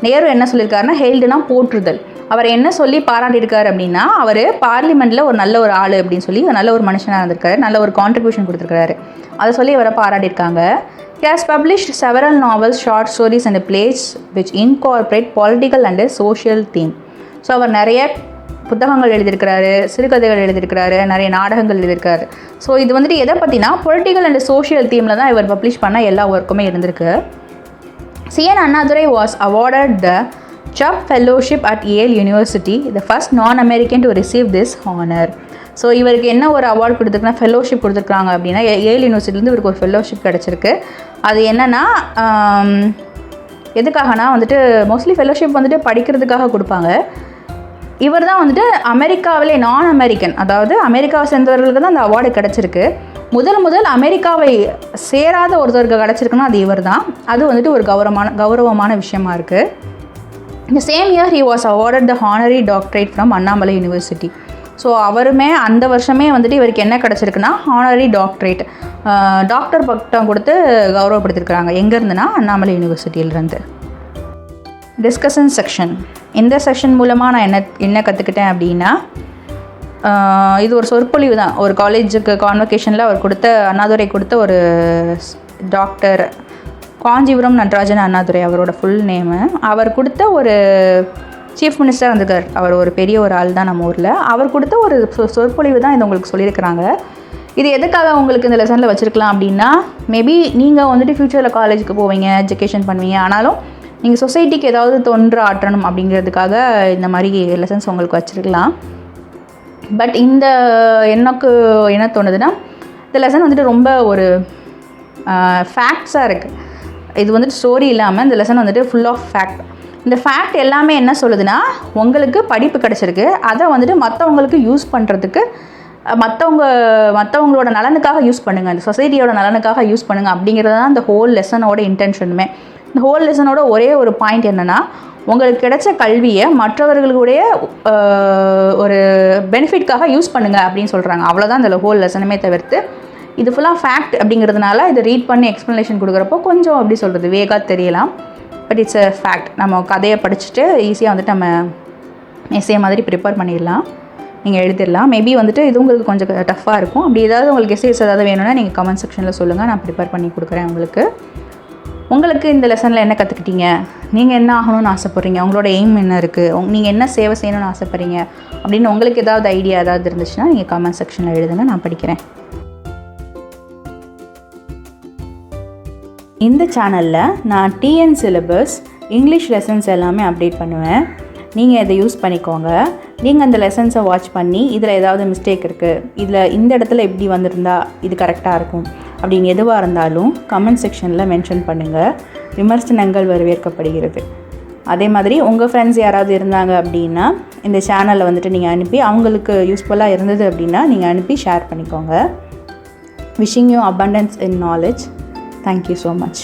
Nehru என்ன சொல்லியிருக்காருன்னா, ஹெயில்டுனா போற்றுதல். அவர் என்ன சொல்லி பாராட்டியிருக்காரு அப்படின்னா, அவர் பார்லிமெண்ட்டில் ஒரு நல்ல ஒரு ஆள் அப்படின்னு சொல்லி நல்ல ஒரு மனுஷனாக இருந்திருக்காரு, நல்ல ஒரு கான்ட்ரிபியூஷன் கொடுத்துருக்காரு. அதை சொல்லி அவரை பாராட்டியிருக்காங்க. He has published several novels, short stories and plays which incorporate political and social theme. So அவர் நிறைய புத்தகங்கள் எழுதியிருக்கிறாரு, சிறுகதைகள் எழுதியிருக்கிறாரு, நிறைய நாடகங்கள் எழுதியிருக்காரு. ஸோ இது வந்துட்டு எதை பற்றினா பொலிட்டிக்கல் அண்ட் சோஷியல் தீமில் தான் இவர் பப்ளிஷ் பண்ண எல்லா ஒர்க்குமே இருந்திருக்கு. C.N. Annadurai was awarded the Chubb Fellowship at Yale University, the first non-American to receive this honor. So இவருக்கு என்ன ஒரு அவார்டு கொடுத்துருக்குன்னா, ஃபெல்லோஷிப் கொடுத்துருக்காங்க அப்படின்னா, ஏல் யூனிவர்சிட்டிலேருந்து இவருக்கு ஒரு ஃபெல்லோஷிப் கிடச்சிருக்கு. அது என்னென்னா எதுக்காகனா வந்துட்டு மோஸ்ட்லி ஃபெல்லோஷிப் வந்துட்டு படிக்கிறதுக்காக கொடுப்பாங்க. இவர் தான் வந்துட்டு அமெரிக்காவிலே நான் அமெரிக்கன், அதாவது அமெரிக்காவை சேர்ந்தவர்களுக்கு தான் அந்த அவார்டு கிடச்சிருக்கு. முதல் அமெரிக்காவை சேராத ஒருத்தருக்கு கிடச்சிருக்குன்னா அது இவர் தான். அது வந்துட்டு ஒரு கௌரவமான விஷயமா இருக்குது. இந்த same year he was awarded the honorary doctorate from Annamalai university. So அவருமே அந்த வருஷமே வந்துட்டு இவருக்கு என்ன கிடச்சிருக்குன்னா ஹானரி டாக்டரேட், டாக்டர் பட்டம் கொடுத்து கௌரவப்படுத்திருக்கிறாங்க. எங்கேருந்துன்னா அண்ணாமலை யூனிவர்சிட்டியிலேருந்து. Discussion section. இந்த செக்ஷன் மூலமாக நான் என்ன கற்றுக்கிட்டேன் அப்படின்னா, இது ஒரு சொற்பொழிவு தான். ஒரு காலேஜுக்கு கான்வகேஷனில் அவர் அண்ணாதுரை கொடுத்த ஒரு டாக்டர் காஞ்சிபுரம் நடராஜன் அண்ணாதுரை அவரோட ஃபுல் நேமு. அவர் கொடுத்த ஒரு சீஃப் மினிஸ்டர் வந்திருக்கார். அவர் ஒரு பெரிய ஒரு ஆள் தான் நம்ம ஊரில். அவர் கொடுத்த ஒரு சொற்பொழிவு தான் இது உங்களுக்கு சொல்லியிருக்கிறாங்க. இது எதுக்காக உங்களுக்கு இந்த லெசனில் வச்சுருக்கலாம் அப்படின்னா, மேபி நீங்கள் வந்துட்டு ஃப்யூச்சரில் காலேஜுக்கு போவீங்க, எஜுகேஷன் பண்ணுவீங்க, ஆனாலும் நீங்கள் சொசைட்டிக்கு ஏதாவது தொன்று ஆற்றணும் அப்படிங்கிறதுக்காக இந்த மாதிரி லெசன்ஸ் உங்களுக்கு வச்சுருக்கலாம். பட் எனக்கு என்ன தோணுதுன்னா, இந்த லெசன் வந்துட்டு ரொம்ப ஒரு ஃபேக்ட்ஸாக இருக்குது. இது வந்துட்டு ஸ்டோரி இல்லாமல் இந்த லெசன் வந்துட்டு ஃபுல் ஆஃப் ஃபேக்ட். இந்த ஃபேக்ட் எல்லாமே என்ன சொல்லுதுன்னா, உங்களுக்கு படிப்பு கிடச்சிருக்கு, அதை வந்துட்டு மற்றவங்களுக்கு யூஸ் பண்ணுறதுக்கு, மற்றவங்களோட நலனுக்காக யூஸ் பண்ணுங்கள், இந்த சொசைட்டியோட நலனுக்காக யூஸ் பண்ணுங்கள் அப்படிங்கிறது தான் இந்த ஹோல் லெசனோட இன்டென்ஷனுமே. இந்த ஹோல் லெசனோட ஒரே ஒரு பாயிண்ட் என்னென்னா, உங்களுக்கு கிடைச்ச கல்வியை மற்றவர்களுடைய ஒரு பெனிஃபிட்காக யூஸ் பண்ணுங்கள் அப்படின்னு சொல்கிறாங்க. அவ்வளோதான் இந்த ஹோல் லெசனுமே தவிர்த்து இது ஃபுல்லாக ஃபேக்ட் அப்படிங்கிறதுனால இதை ரீட் பண்ணி எக்ஸ்ப்ளனேஷன் கொடுக்குறப்போ கொஞ்சம் அப்படி சொல்கிறது வேகாக தெரியலாம். But it's fact. நம்ம கதையை படிச்சுட்டு ஈஸியாக வந்துட்டு நம்ம எஸ்ஏ மாதிரி ப்ரிப்பேர் பண்ணிடலாம். நீங்கள் எழுதிடலாம். மேபி வந்துட்டு இது உங்களுக்கு கொஞ்சம் டஃப்பாக இருக்கும். அப்படி ஏதாவது உங்களுக்கு எஸ்ஏஸ் ஏதாவது வேணும்னா நீங்கள் கமெண்ட் செக்ஷனில் சொல்லுங்கள், நான் ப்ரிப்பேர் பண்ணி கொடுக்குறேன் உங்களுக்கு. உங்களுக்கு இந்த லெசனில் என்ன கற்றுக்கிட்டீங்க, நீங்கள் என்ன ஆகணும்னு ஆசைப்பட்றீங்க, உங்களோட எய்ம் என்ன இருக்குது, நீங்கள் என்ன சேவை செய்யணும்னு ஆசைப்பட்றீங்க அப்படின்னு உங்களுக்கு ஏதாவது ஐடியா ஏதாவது இருந்துச்சுன்னா நீங்கள் கமெண்ட் செக்ஷனில் எழுதுங்க, நான் படிக்கிறேன். இந்த சேனலில் நான் டிஎன் சிலபஸ் இங்கிலீஷ் லெசன்ஸ் எல்லாமே அப்டேட் பண்ணுவேன். நீங்கள் இதை யூஸ் பண்ணிக்கோங்க. நீங்கள் அந்த லெசன்ஸை வாட்ச் பண்ணி இதில் ஏதாவது மிஸ்டேக் இருக்குது, இதில் இந்த இடத்துல எப்படி வந்திருந்தா இது கரெக்டாக இருக்கும் அப்படின்னு எதுவாக இருந்தாலும் கமெண்ட் செக்ஷனில் மென்ஷன் பண்ணுங்கள். விமர்சனங்கள் வரவேற்கப்படுகிறது. அதே மாதிரி உங்கள் ஃப்ரெண்ட்ஸ் யாராவது இருந்தாங்க அப்படின்னா இந்த சேனலில் வந்துட்டு நீங்கள் அனுப்பி அவங்களுக்கு யூஸ்ஃபுல்லாக இருந்தது அப்படின்னா நீங்கள் அனுப்பி ஷேர் பண்ணிக்கோங்க. Wishing you abundance in knowledge. Thank you so much.